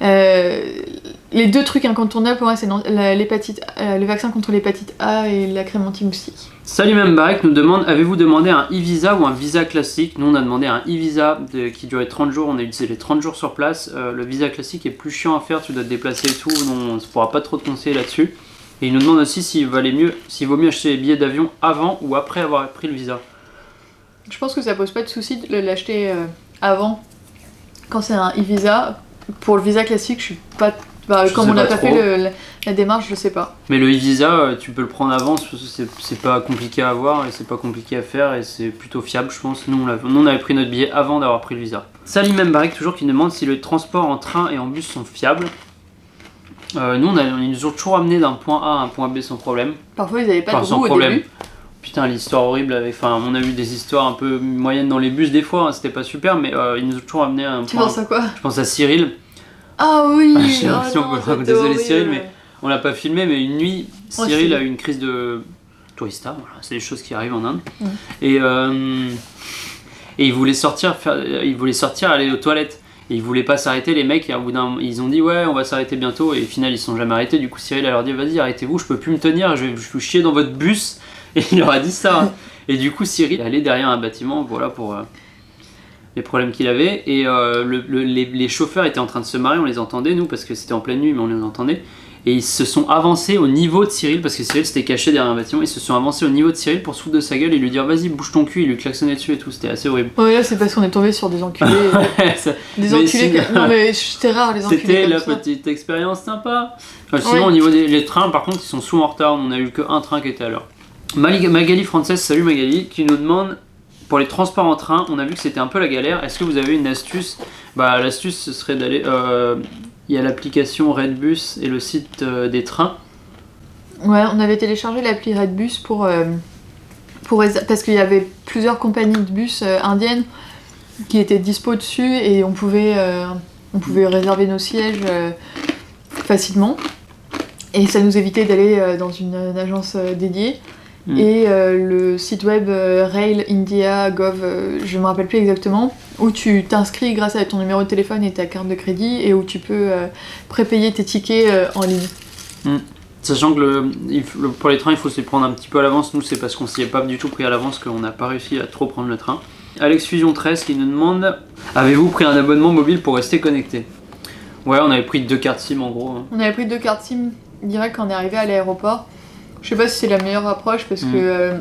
Les 2 trucs incontournables pour moi, c'est le vaccin contre l'hépatite A et la crème anti-moustique. Salim Mbarek nous demande: avez-vous demandé un e-visa ou un visa classique? Nous on a demandé un e-visa qui durait 30 jours, on a utilisé les 30 jours sur place. Le visa classique est plus chiant à faire, tu dois te déplacer et tout, on ne pourra pas trop te conseiller là-dessus. Et il nous demande aussi s'il vaut mieux acheter les billets d'avion avant ou après avoir pris le visa. Je pense que ça pose pas de souci de l'acheter avant, quand c'est un e-visa. Pour le visa classique, je suis pas... comme on n'a pas fait la démarche, je sais pas. Mais le e-visa, tu peux le prendre avant, c'est pas compliqué à avoir et c'est pas compliqué à faire et c'est plutôt fiable, je pense. Nous on avait pris notre billet avant d'avoir pris le visa. Salim Mbarek toujours qui demande si le transport en train et en bus sont fiables. Nous ils nous ont toujours amené d'un point A à un point B sans problème. Parfois ils avaient pas de roue au début. Putain, l'histoire horrible on a eu des histoires un peu moyennes dans les bus des fois, hein, c'était pas super, mais ils nous ont toujours amené à un point. Tu penses à quoi? Je pense à Cyril. Ah oui. Désolé Cyril, mais on l'a pas filmé, mais une nuit, Cyril a eu une crise de tourista, voilà, c'est des choses qui arrivent en Inde. Et il voulait sortir, aller aux toilettes. Et ils voulaient pas s'arrêter, les mecs, et au bout ils ont dit ouais, on va s'arrêter bientôt, et au final ils se sont jamais arrêtés. Du coup Cyril a leur dit vas-y, arrêtez-vous, je peux plus me tenir, je vais vous chier dans votre bus. Et il leur a dit ça. Et du coup Cyril est allé derrière un bâtiment, voilà, pour les problèmes qu'il avait. Et les chauffeurs étaient en train de se marrer, on les entendait nous, parce que c'était en pleine nuit, mais on les entendait. Et ils se sont avancés au niveau de Cyril, parce que Cyril s'était caché derrière un bâtiment, ils se sont avancés au niveau de Cyril pour se foutre de sa gueule et lui dire vas-y bouge ton cul, et lui klaxonner dessus et tout, c'était assez horrible. Ouais, là c'est parce qu'on est tombé sur des enculés. Des enculés non mais c'était rare les enculés. C'était la petite expérience sympa. Sinon au niveau des trains, par contre ils sont souvent en retard, on a eu qu'un train qui était à l'heure. Magali Française, salut Magali, qui nous demande: pour les transports en train, on a vu que c'était un peu la galère, est-ce que vous avez une astuce? L'astuce ce serait d'aller... il y a l'application Redbus et le site des trains. Ouais, on avait téléchargé l'appli Redbus parce qu'il y avait plusieurs compagnies de bus indiennes qui étaient dispo dessus, et on pouvait réserver nos sièges facilement. Et ça nous évitait d'aller dans une agence dédiée. Et le site web Rail India Gov, je me rappelle plus exactement, où tu t'inscris grâce à ton numéro de téléphone et ta carte de crédit, et où tu peux prépayer tes tickets en ligne. Sachant que pour les trains il faut se les prendre un petit peu à l'avance. Nous c'est parce qu'on s'y est pas du tout pris à l'avance qu'on n'a pas réussi à trop prendre le train. Alex Fusion 13 qui nous demande: avez-vous pris un abonnement mobile pour rester connecté? Ouais, on avait pris 2 cartes SIM en gros. On avait pris 2 cartes SIM direct quand on est arrivé à l'aéroport. Je sais pas si c'est la meilleure approche parce que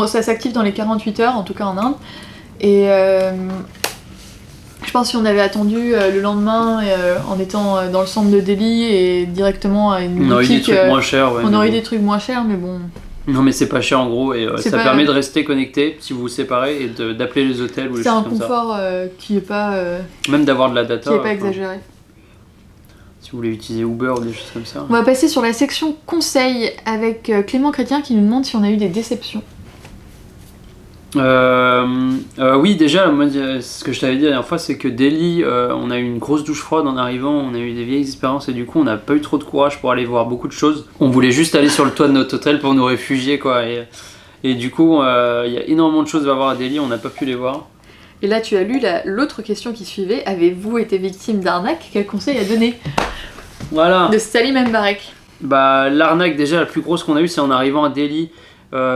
ça s'active dans les 48 heures, en tout cas en Inde. Et je pense que si on avait attendu le lendemain en étant dans le centre de Delhi et directement à une boutique, on aurait eu des trucs moins chers, mais bon. Non mais c'est pas cher en gros, et ça permet de rester connecté si vous vous séparez et d'appeler les hôtels ou les choses comme ça. C'est un confort qui est pas... même d'avoir de la data. Qui est pas exagéré. Si vous voulez utiliser Uber ou des choses comme ça. On va passer sur la section conseils avec Clément Chrétien qui nous demande si on a eu des déceptions. Oui, déjà, moi, ce que je t'avais dit la dernière fois, c'est que Delhi, on a eu une grosse douche froide en arrivant, on a eu des vieilles expériences et du coup, on n'a pas eu trop de courage pour aller voir beaucoup de choses. On voulait juste aller sur le toit de notre hôtel pour nous réfugier, quoi. Et du coup, il y a énormément de choses à voir à Delhi, on n'a pas pu les voir. Et là, tu as lu l'autre question qui suivait. Avez-vous été victime d'arnaque? Quel conseil à donner? Voilà. De Salim Mbarek. Bah, l'arnaque déjà la plus grosse qu'on a eue, c'est en arrivant à Delhi.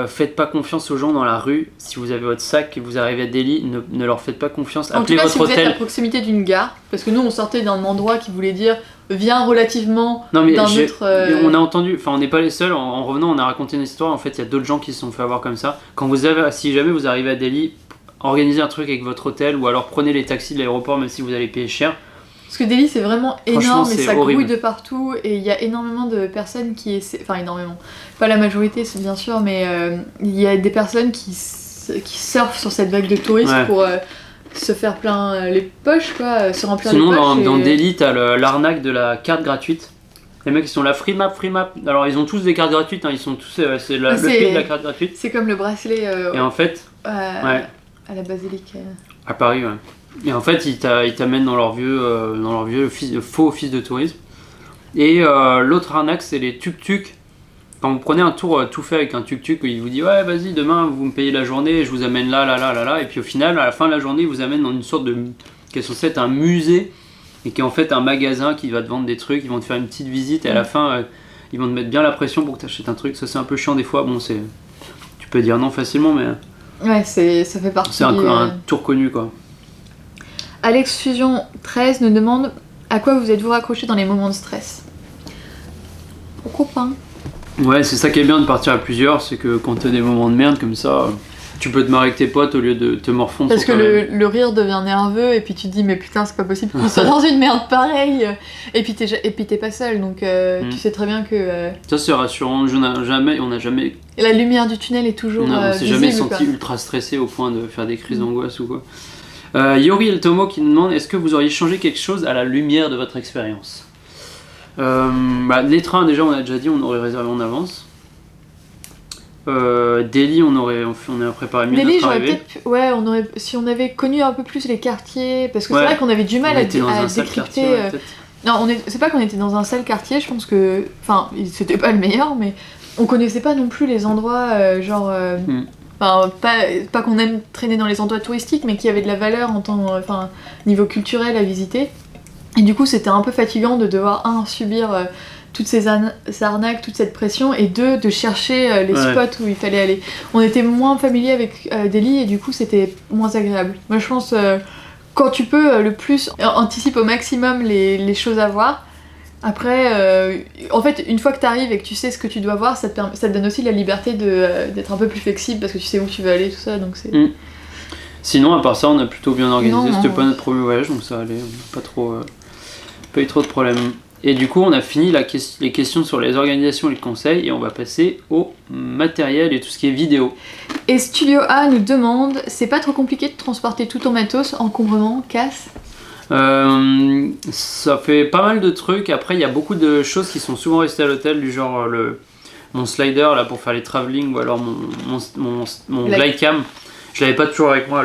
Faites pas confiance aux gens dans la rue. Si vous avez votre sac et vous arrivez à Delhi, ne leur faites pas confiance. En Appelez tout cas, votre si vous hôtel. êtes à proximité d'une gare, parce que nous on sortait d'un endroit qui voulait dire viens relativement Non mais d'un autre. on a entendu, enfin on n'est pas les seuls. En revenant, on a raconté une histoire. En fait, il y a d'autres gens qui se sont fait avoir comme ça. Si jamais vous arrivez à Delhi, organisez un truc avec votre hôtel ou alors prenez les taxis de l'aéroport, même si vous allez payer cher. Parce que Delhi c'est vraiment énorme et c'est ça horrible. grouille de partout et il y a énormément de personnes qui essaient, enfin énormément, pas la majorité c'est bien sûr, mais il y a des personnes qui surfent sur cette vague de touristes pour se faire plein les poches quoi, se remplir Sinon les poches. dans Delhi t'as l'arnaque de la carte gratuite. Les mecs ils sont là free map. Alors ils ont tous des cartes gratuites, hein. Ils sont tous le pays de la carte gratuite. C'est comme le bracelet Et en fait à la basilique. À Paris, ouais. Et en fait, ils t'amènent dans leur vieux faux office de tourisme. Et l'autre arnaque, c'est les tuk-tuk. Quand vous prenez un tour tout fait avec un tuk-tuk, il vous dit ouais, vas-y, demain vous me payez la journée, je vous amène là. Et puis au final, à la fin de la journée, il vous amène dans une sorte de. Qui est censé être un musée et qui est en fait un magasin qui va te vendre des trucs. Ils vont te faire une petite visite et à la fin, ils vont te mettre bien la pression pour que tu achètes un truc. Ça, c'est un peu chiant des fois. Bon, tu peux dire non facilement, mais. Ouais, ça fait partie. C'est un tour connu quoi. Alex Fusion 13 nous demande à quoi vous êtes-vous raccroché dans les moments de stress. Au copain. Ouais, c'est ça qui est bien de partir à plusieurs, c'est que quand t'as des moments de merde comme ça, tu peux te marrer avec tes potes au lieu de te morfondre. Parce que le rire devient nerveux et puis tu te dis mais putain c'est pas possible qu'on soit dans une merde pareille. Et puis t'es pas seul donc tu sais très bien que. Ça c'est rassurant, on n'a jamais. Et la lumière du tunnel est toujours. On s'est jamais senti ultra stressé au point de faire des crises d'angoisse ou quoi. Yori El Tomo qui nous demande est-ce que vous auriez changé quelque chose à la lumière de votre expérience. Les trains déjà on a déjà dit on aurait réservé en avance. Delhi on a préparé mieux Delhi, notre arrivée. Si on avait connu un peu plus les quartiers, parce que c'est vrai qu'on avait du mal à décrypter. Non, c'est pas qu'on était dans un sale quartier, je pense que, enfin, c'était pas le meilleur, mais on connaissait pas non plus les endroits pas qu'on aime traîner dans les endroits touristiques, mais qui avaient de la valeur niveau culturel à visiter. Et du coup, c'était un peu fatigant de devoir subir toutes ces arnaques, toute cette pression, et de chercher les spots où il fallait aller. On était moins familier avec Delhi et du coup c'était moins agréable. Moi je pense quand tu peux le plus anticipe au maximum les choses à voir. Après, en fait, une fois que t'arrives et que tu sais ce que tu dois voir, ça te donne aussi la liberté d'être un peu plus flexible parce que tu sais où tu veux aller, tout ça. Donc c'est. Sinon, à part ça, on a plutôt bien organisé. C'était pas notre premier voyage, donc ça allait. Pas eu trop de problèmes. Et du coup, on a fini les questions sur les organisations et les conseils, et on va passer au matériel et tout ce qui est vidéo. Et Studio A nous demande, c'est pas trop compliqué de transporter tout ton matos, encombrement, casse? Ça fait pas mal de trucs. Après, il y a beaucoup de choses qui sont souvent restées à l'hôtel, du genre mon slider là pour faire les travelling, ou alors mon glidecam. Je l'avais pas toujours avec moi.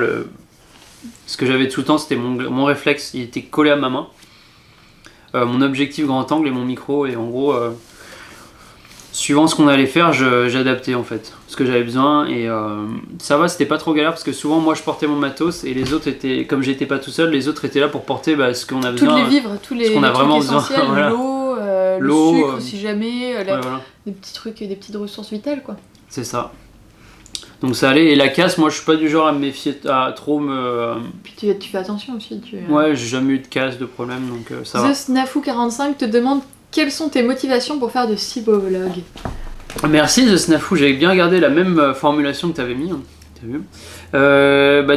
Ce que j'avais tout le temps, c'était mon réflexe, il était collé à ma main. Mon objectif grand angle et mon micro, et en gros suivant ce qu'on allait faire j'adaptais en fait ce que j'avais besoin, et ça va, c'était pas trop galère parce que souvent moi je portais mon matos et les autres étaient, comme j'étais pas tout seul, les autres étaient là pour porter ce qu'on a besoin, tous les vivres, tous les ce qu'on a vraiment besoin, voilà. L'eau, le sucre si jamais, des petits trucs, des petites ressources vitales quoi. C'est ça. Donc ça allait, et la casse, moi je suis pas du genre à me méfier, à trop me... Puis tu fais attention aussi. Ouais, j'ai jamais eu de casse, de problème, donc ça va. The Snafu45 te demande quelles sont tes motivations pour faire de si beaux vlogs. Merci The Snafu, j'avais bien regardé la même formulation que t'avais mis, hein. T'as vu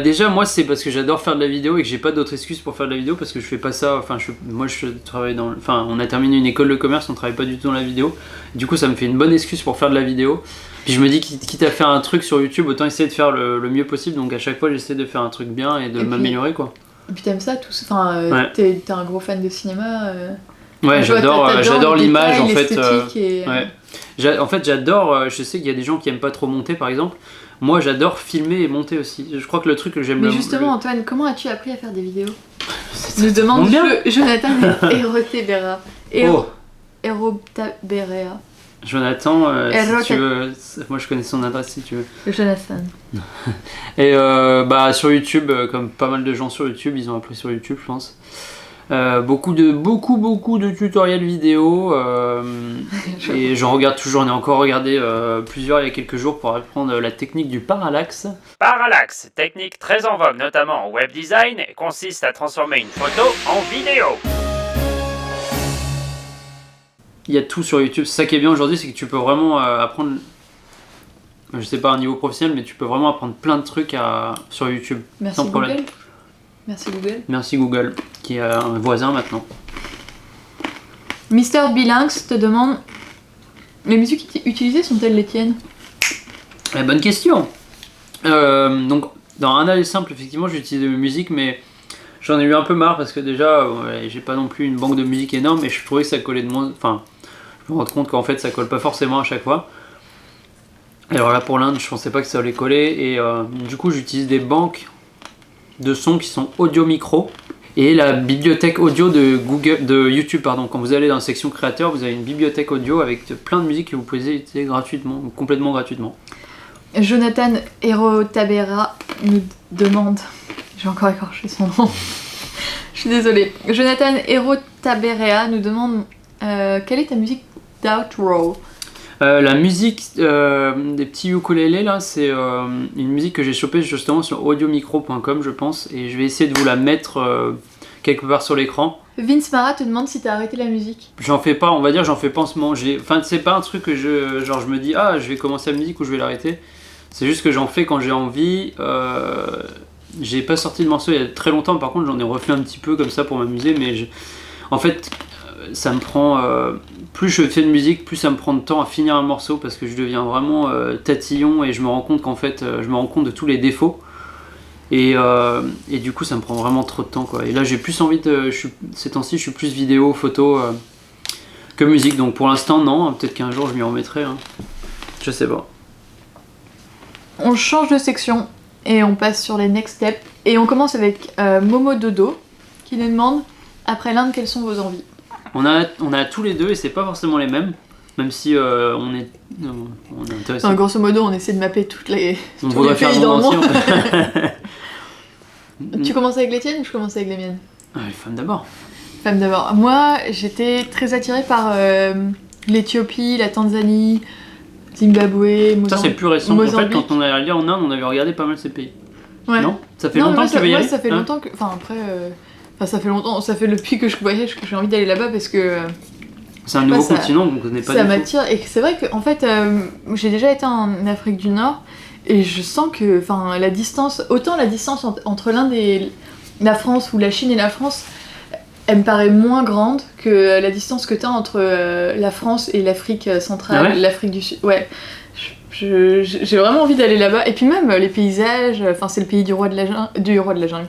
déjà moi c'est parce que j'adore faire de la vidéo et que j'ai pas d'autre excuse pour faire de la vidéo, parce que je fais pas ça, moi je travaille on a terminé une école de commerce, on travaille pas du tout dans la vidéo, du coup ça me fait une bonne excuse pour faire de la vidéo. Puis je me dis quitte à faire un truc sur YouTube, autant essayer de faire le mieux possible, donc à chaque fois j'essaie de faire un truc bien et de m'améliorer quoi. Et puis t'aimes ça tout, t'es un gros fan de cinéma. Ouais, j'adore l'image en fait. Et... En fait j'adore, je sais qu'il y a des gens qui aiment pas trop monter par exemple. Moi j'adore filmer et monter aussi. Je crois que le truc que j'aime Mais justement Antoine, comment as-tu appris à faire des vidéos? Nous demande Jonathan Erotebera. Erotebera. Jonathan, si tu veux, moi je connais son adresse si tu veux. Jonathan. Et sur YouTube, comme pas mal de gens sur YouTube, ils ont appris sur YouTube je pense. Beaucoup de tutoriels vidéo et j'en regarde toujours, j'en ai encore regardé plusieurs il y a quelques jours pour apprendre la technique du parallaxe. Parallaxe, technique très en vogue notamment en web design, consiste à transformer une photo en vidéo. Il y a tout sur YouTube, c'est ça qui est bien aujourd'hui, c'est que tu peux vraiment apprendre, je sais pas à un niveau professionnel, mais tu peux vraiment apprendre plein de trucs sur YouTube. Merci sans problème. Google. Merci Google. Merci Google, qui est un voisin maintenant. Mister Bilinx te demande, les musiques utilisées sont-elles les tiennes? Bonne question. Donc dans un aller simple, effectivement, j'utilise de la musique, mais j'en ai eu un peu marre parce que déjà, j'ai pas non plus une banque de musique énorme, et je trouvais que ça collait de moins. Enfin, je me rends compte qu'en fait, ça colle pas forcément à chaque fois. Alors là, pour l'Inde, je pensais pas que ça allait coller, et du coup, j'utilise des banques de sons qui sont audio micro, et la bibliothèque audio de YouTube, pardon. Quand vous allez dans la section créateur, vous avez une bibliothèque audio avec plein de musiques que vous pouvez utiliser gratuitement, complètement gratuitement. Jonathan Erotabera nous demande, j'ai encore écorché son nom, je suis désolée. Jonathan Erotabera nous demande quelle est ta musique d'outro? La musique des petits ukulélés là, c'est une musique que j'ai chopée justement sur audiomicro.com, je pense, et je vais essayer de vous la mettre quelque part sur l'écran. Vince Mara te demande si t'as arrêté la musique. J'en fais pas, on va dire, j'en fais pas en ce moment. Enfin, c'est pas un truc que je me dis ah je vais commencer la musique ou je vais l'arrêter. C'est juste que j'en fais quand j'ai envie. J'ai pas sorti de morceau il y a très longtemps, par contre j'en ai refait un petit peu comme ça pour m'amuser, mais en fait ça me prend plus je fais de musique, plus ça me prend de temps à finir un morceau, parce que je deviens vraiment tatillon, et je me rends compte qu'en fait je me rends compte de tous les défauts, et du coup ça me prend vraiment trop de temps quoi. Et là j'ai plus envie ces temps-ci je suis plus vidéo, photo que musique, donc pour l'instant non, peut-être qu'un jour je m'y remettrai, hein. Je sais pas. On change de section et on passe sur les next steps, et on commence avec Momo Dodo qui nous demande, après l'Inde, quelles sont vos envies? On a tous les deux, et c'est pas forcément les mêmes, même si on est intéressé. Enfin, grosso modo, on essaie de mapper tous les pays dans le monde. Entier. Tu commences avec les tiennes ou je commence avec les miennes? Les femmes d'abord. Femmes d'abord. Moi, j'étais très attirée par l'Éthiopie, la Tanzanie, Zimbabwe, Mozambique. Ça c'est plus récent. En fait, quand on est allé en Inde, on avait regardé pas mal ces pays. Ouais. Non? Ça fait longtemps que tu veux y aller? Ça fait longtemps que... Enfin, après... ça fait longtemps, ça fait depuis que je voyage que j'ai envie d'aller là-bas, parce que... c'est un nouveau continent, donc on connaît pas du tout. Ça m'attire, et c'est vrai qu'en fait, j'ai déjà été en Afrique du Nord, et je sens que, enfin, la distance entre l'Inde et la France, ou la Chine et la France, elle me paraît moins grande que la distance que t'as entre la France et l'Afrique centrale, ah ouais, l'Afrique du Sud. Ouais. J'ai vraiment envie d'aller là-bas, et puis même les paysages, enfin c'est le pays du roi de la jungle,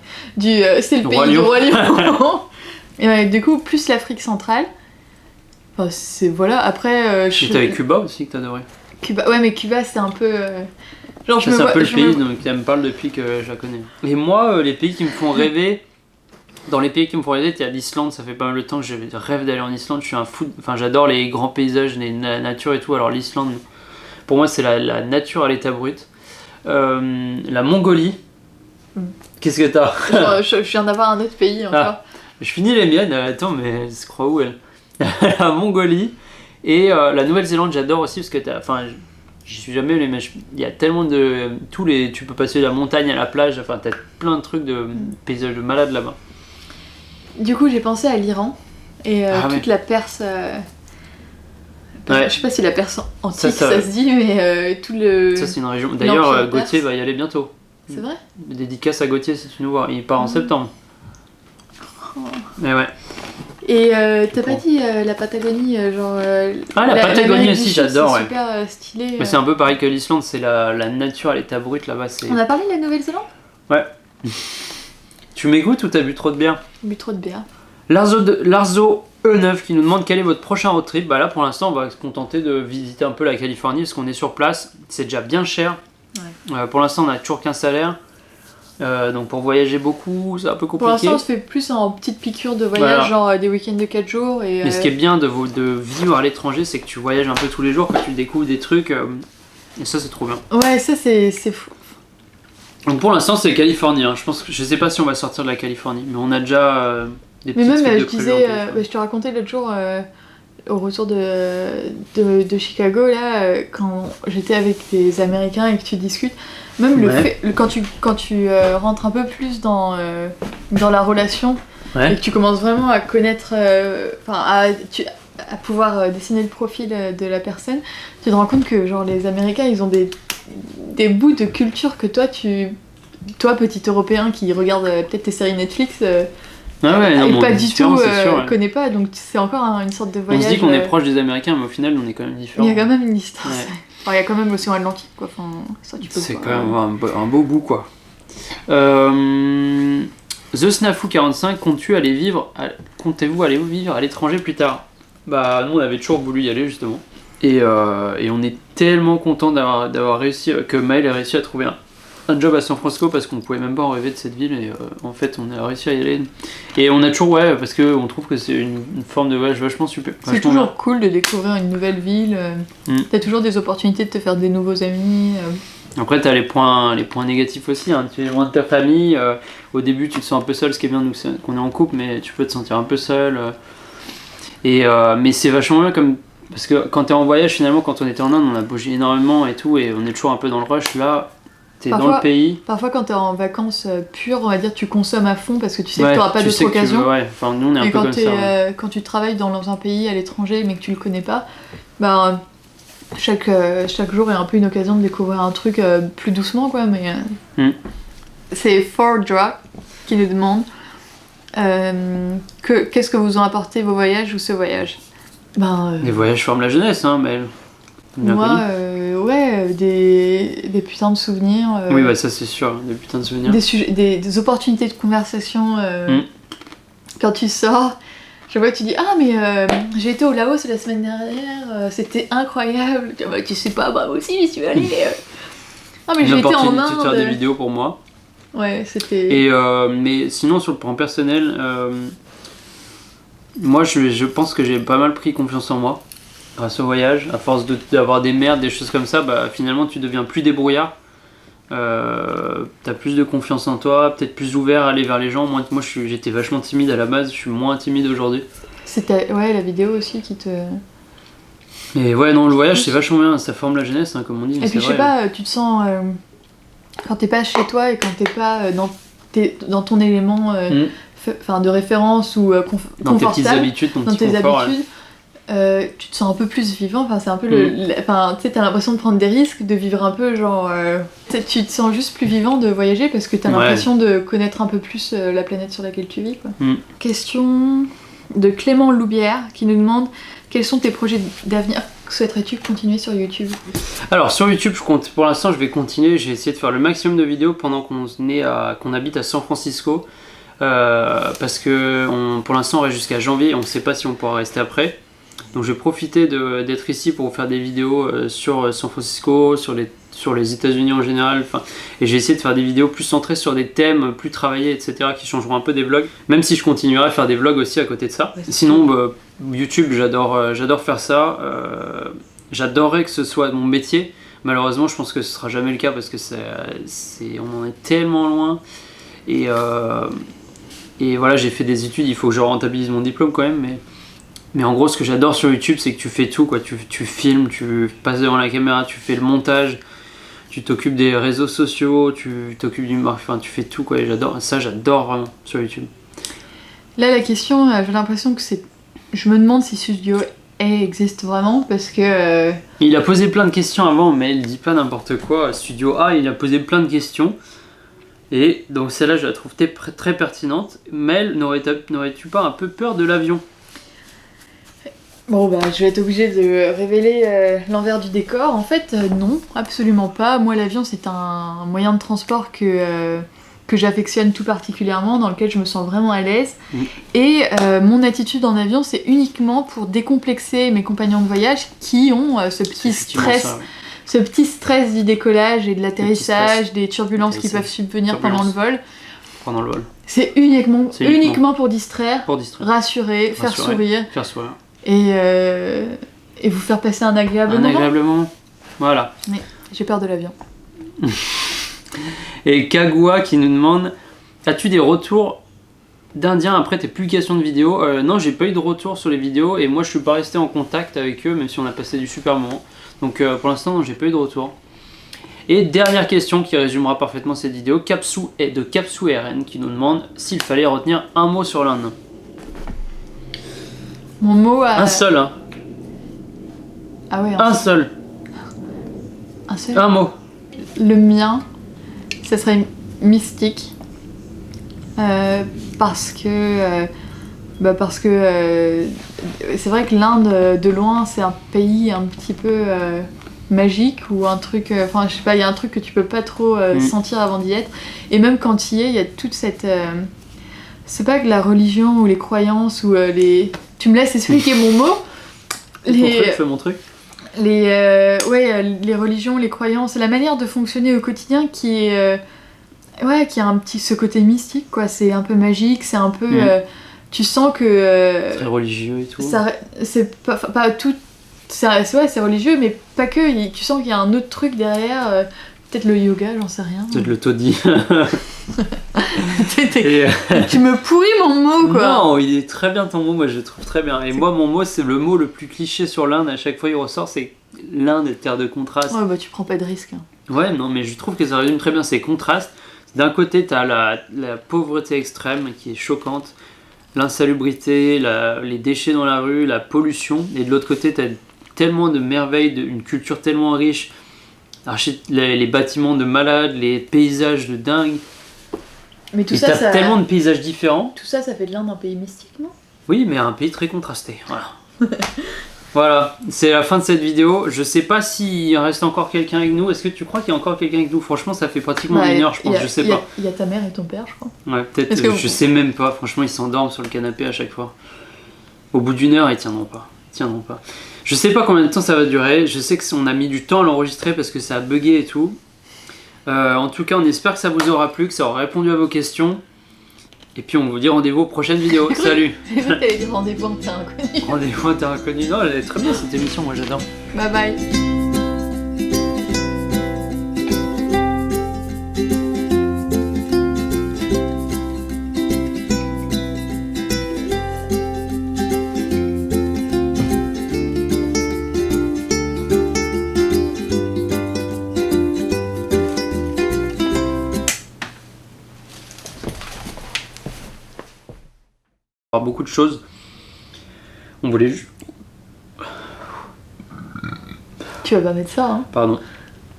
c'est le pays du roi lion. Et ouais, du coup plus l'Afrique centrale. Enfin c'est voilà, après J'étais avec Cuba aussi que t'adorais. Cuba, ouais, mais Cuba c'est un peu genre c'est un peu le pays donc elle me parle depuis que je la connais. Et moi les pays qui me font rêver, dans les pays qui me font rêver, il y a l'Islande. Ça fait pas mal de temps que je rêve d'aller en Islande. Je suis un fou, enfin j'adore les grands paysages, la nature et tout. Alors l'Islande, pour moi, c'est la nature à l'état brut. La Mongolie. Qu'est-ce que t'as? je viens d'avoir un autre pays encore. Je finis les miennes. Attends, mais elle se croit où elle? La Mongolie. Et la Nouvelle-Zélande, j'adore aussi parce que enfin, j'y suis jamais allé, mais il y a tellement de. Tu peux passer de la montagne à la plage. Enfin, t'as plein de trucs de paysages de malades là-bas. Du coup, j'ai pensé à l'Iran et toute la Perse. Ouais. Je sais pas si la Perse antique ça se dit, mais tout le... Ça c'est une région. D'ailleurs Gauthier va y aller bientôt. C'est vrai? Dédicace à Gauthier si tu nous vois. Il part en septembre. Mais ouais. Et t'as pas dit la Patagonie, genre... la Patagonie aussi j'adore, ouais. Super stylé. Mais c'est un peu pareil que l'Islande, c'est la nature à l'état brut là-bas. On a parlé de la Nouvelle-Zélande? Ouais. Tu m'écoutes ou t'as bu trop de bière? J'ai bu trop de bière. Larzo E9 qui nous demande quel est votre prochain road trip. Bah là pour l'instant on va se contenter de visiter un peu la Californie parce qu'on est sur place, c'est déjà bien cher. Ouais. Pour l'instant on a toujours qu'un salaire, donc pour voyager beaucoup c'est un peu compliqué. Pour l'instant on se fait plus en petites piqûres de voyage, voilà. Genre des week-ends de 4 jours. Mais ce qui est bien de vivre à l'étranger, c'est que tu voyages un peu tous les jours, que tu découvres des trucs, et ça c'est trop bien. Ouais, ça c'est fou. Donc pour l'instant c'est Californie, hein. Je sais pas si on va sortir de la Californie, mais on a déjà des Mais petites même, trucs je de prévu disais, en téléphone. je te racontais l'autre jour, au retour de Chicago, là, quand j'étais avec des Américains et que tu discutes, même quand tu rentres un peu plus dans la relation et que tu commences vraiment à connaître, à pouvoir dessiner le profil de la personne, tu te rends compte que genre les Américains, ils ont des bouts de culture que toi, petit Européen qui regarde peut-être tes séries Netflix, et pas du tout connaît pas, donc c'est encore une sorte de voyage. On se dit qu'on est proche des Américains, mais au final on est quand même différents. Il y a quand même une distance. Ouais. Enfin, il y a quand même l'océan Atlantique, quoi. Enfin, ça, tu peux c'est quand même un beau bout, quoi. The Snafu 45, comptez-vous aller vivre à l'étranger plus tard? Bah nous on avait toujours voulu y aller justement. Et on est tellement content d'avoir réussi, que Maël ait réussi à trouver un job à San Francisco, parce qu'on pouvait même pas en rêver de cette ville, et en fait on a réussi à y aller. Et on a toujours, parce qu'on trouve que c'est une forme de voyage vachement super. C'est toujours cool de découvrir une nouvelle ville, t'as toujours des opportunités de te faire des nouveaux amis. Après t'as les points négatifs aussi, hein. Tu es loin de ta famille, au début tu te sens un peu seul, ce qui est bien nous c'est qu'on est en couple, mais tu peux te sentir un peu seul. Mais c'est vachement bien parce que quand t'es en voyage, finalement quand on était en Inde on a bougé énormément et tout, et on est toujours un peu dans le rush. Là t'es dans le pays. Parfois quand t'es en vacances pures, on va dire, tu consommes à fond parce que tu sais que t'auras pas d'autres occasions. Enfin, nous on est un peu comme ça. Quand tu travailles dans un pays à l'étranger mais que tu le connais pas, chaque jour est un peu une occasion de découvrir un truc plus doucement, quoi. Mais c'est Fordra qui nous demande qu'est-ce que vous ont apporté vos voyages ou ce voyage. Les voyages forment la jeunesse, hein, Maëlle. Moi, des putains de souvenirs. Oui, ça c'est sûr, des putains de souvenirs. Des opportunités de conversation. Quand tu sors, je vois que tu dis ah mais j'ai été au Laos la semaine dernière, c'était incroyable. Tu sais pas, moi aussi j'y suis allée. Ah mais j'ai été en Inde. De faire des vidéos pour moi. Ouais, c'était. Mais sinon sur le plan personnel, moi je pense que j'ai pas mal pris confiance en moi. Grâce au voyage, à force d'avoir des merdes, des choses comme ça, finalement tu deviens plus débrouillard. T'as plus de confiance en toi, peut-être plus ouvert à aller vers les gens. Moi j'étais vachement timide à la base, je suis moins timide aujourd'hui. C'était la vidéo aussi qui te... Et non, le voyage c'est vachement bien, ça forme la jeunesse, hein, comme on dit. Et puis je sais pas, tu te sens... quand t'es pas chez toi et quand t'es pas dans ton élément de référence ou dans tes petites habitudes, ton petit confort. Tu te sens un peu plus vivant, c'est un peu tu sais, t'as l'impression de prendre des risques, de vivre un peu genre... tu te sens juste plus vivant de voyager parce que t'as l'impression de connaître un peu plus la planète sur laquelle tu vis, quoi. Question de Clément Loubière qui nous demande quels sont tes projets d'avenir, souhaiterais-tu continuer sur YouTube? Alors sur YouTube, pour l'instant je vais continuer, j'ai essayé de faire le maximum de vidéos pendant qu'on habite à San Francisco, parce que pour l'instant on reste jusqu'à janvier, on sait pas si on pourra rester après. Donc je vais profiter d'être ici pour faire des vidéos sur San Francisco, sur les États-Unis en général. Et j'ai essayé de faire des vidéos plus centrées sur des thèmes plus travaillés, etc., qui changeront un peu des vlogs. Même si je continuerai à faire des vlogs aussi à côté de ça. Sinon, YouTube, j'adore faire ça. J'adorerais que ce soit mon métier. Malheureusement, je pense que ce sera jamais le cas parce que on en est tellement loin. Et voilà, j'ai fait des études, il faut que je rentabilise mon diplôme quand même, mais en gros, ce que j'adore sur YouTube, c'est que tu fais tout, quoi. Tu filmes, tu passes devant la caméra, tu fais le montage, tu t'occupes des réseaux sociaux, tu t'occupes du marketing, tu fais tout, quoi. Et j'adore vraiment sur YouTube. Là, la question, j'ai l'impression que je me demande si Studio A existe vraiment, parce que... Il a posé plein de questions avant, mais il dit pas n'importe quoi. Studio A, il a posé plein de questions. Et donc celle-là, je la trouve très pertinente. Mel, n'aurais-tu pas un peu peur de l'avion ? Bon je vais être obligée de révéler l'envers du décor. En fait, non, absolument pas. Moi, l'avion, c'est un moyen de transport que j'affectionne tout particulièrement, dans lequel je me sens vraiment à l'aise. Et mon attitude en avion, c'est uniquement pour décomplexer mes compagnons de voyage qui ont ce petit stress du décollage et de l'atterrissage, des turbulences qui peuvent subvenir pendant le vol. C'est uniquement pour distraire, rassurer, faire sourire. Et vous faire passer un agréable moment. Voilà. Mais j'ai peur de l'avion. Et Kagua qui nous demande: as-tu des retours d'Indiens après tes publications de vidéos. Non, j'ai pas eu de retour sur les vidéos et moi je suis pas resté en contact avec eux même si on a passé du super moment. Donc pour l'instant non, j'ai pas eu de retour. Et dernière question qui résumera parfaitement cette vidéo, Capsou est de Capsou RN qui nous demande s'il fallait retenir un mot sur l'Inde. Mon mot à... Un seul hein. Ah ouais, un seul. Un seul. Un mot. Le mien, ça serait mystique. Parce que c'est vrai que l'Inde de loin c'est un pays un petit peu magique ou un truc, enfin je sais pas, il y a un truc que tu peux pas trop sentir avant d'y être, et même quand tu y es, il y a toute cette c'est pas que la religion ou les croyances ou les... Tu me laisses expliquer mon mot. Fais mon truc. Les religions, les croyances, la manière de fonctionner au quotidien qui est qui a un petit ce côté mystique quoi, c'est un peu magique, c'est un peu tu sens que très religieux et tout. Ça, c'est pas tout, c'est religieux mais pas que, tu sens qu'il y a un autre truc derrière, peut-être le yoga, j'en sais rien. Peut-être le taudis. Tu me pourris mon mot quoi. Non, il est très bien ton mot, moi je le trouve très bien. Et moi mon mot c'est le mot le plus cliché sur l'Inde, à chaque fois il ressort, c'est l'Inde est terre de contraste. Ouais bah tu prends pas de risque. Ouais non mais je trouve que ça résume très bien ces contrastes. D'un côté t'as la pauvreté extrême qui est choquante, l'insalubrité, les déchets dans la rue, la pollution, et de l'autre côté t'as tellement de merveilles, une culture tellement riche, les bâtiments de malades, les paysages de dingue. Mais tout et ça, t'as tellement de paysages différents. Tout ça, ça fait de l'Inde un pays mystique, non? Oui, mais un pays très contrasté, voilà. Voilà, c'est la fin de cette vidéo. Je sais pas s'il reste encore quelqu'un avec nous. Est-ce que tu crois qu'il y a encore quelqu'un avec nous? Franchement, ça fait pratiquement 1 heure, je pense, je sais pas. Il y a ta mère et ton père, je crois. Ouais, peut-être, je sais même pas. Franchement, ils s'endorment sur le canapé à chaque fois. Au bout d'1 heure, ils tiendront pas. Je sais pas combien de temps ça va durer. Je sais qu'on a mis du temps à l'enregistrer parce que ça a bugué et tout. En tout cas, on espère que ça vous aura plu, que ça aura répondu à vos questions. Et puis on vous dit rendez-vous aux prochaines vidéos. Salut. J'ai cru que t'avais dit rendez-vous en terre inconnue. Rendez-vous en terre inconnue. Non, elle est très bien cette émission, moi j'adore. Bye bye. Beaucoup de choses. On voulait juste... Tu vas pas mettre ça, hein? Pardon.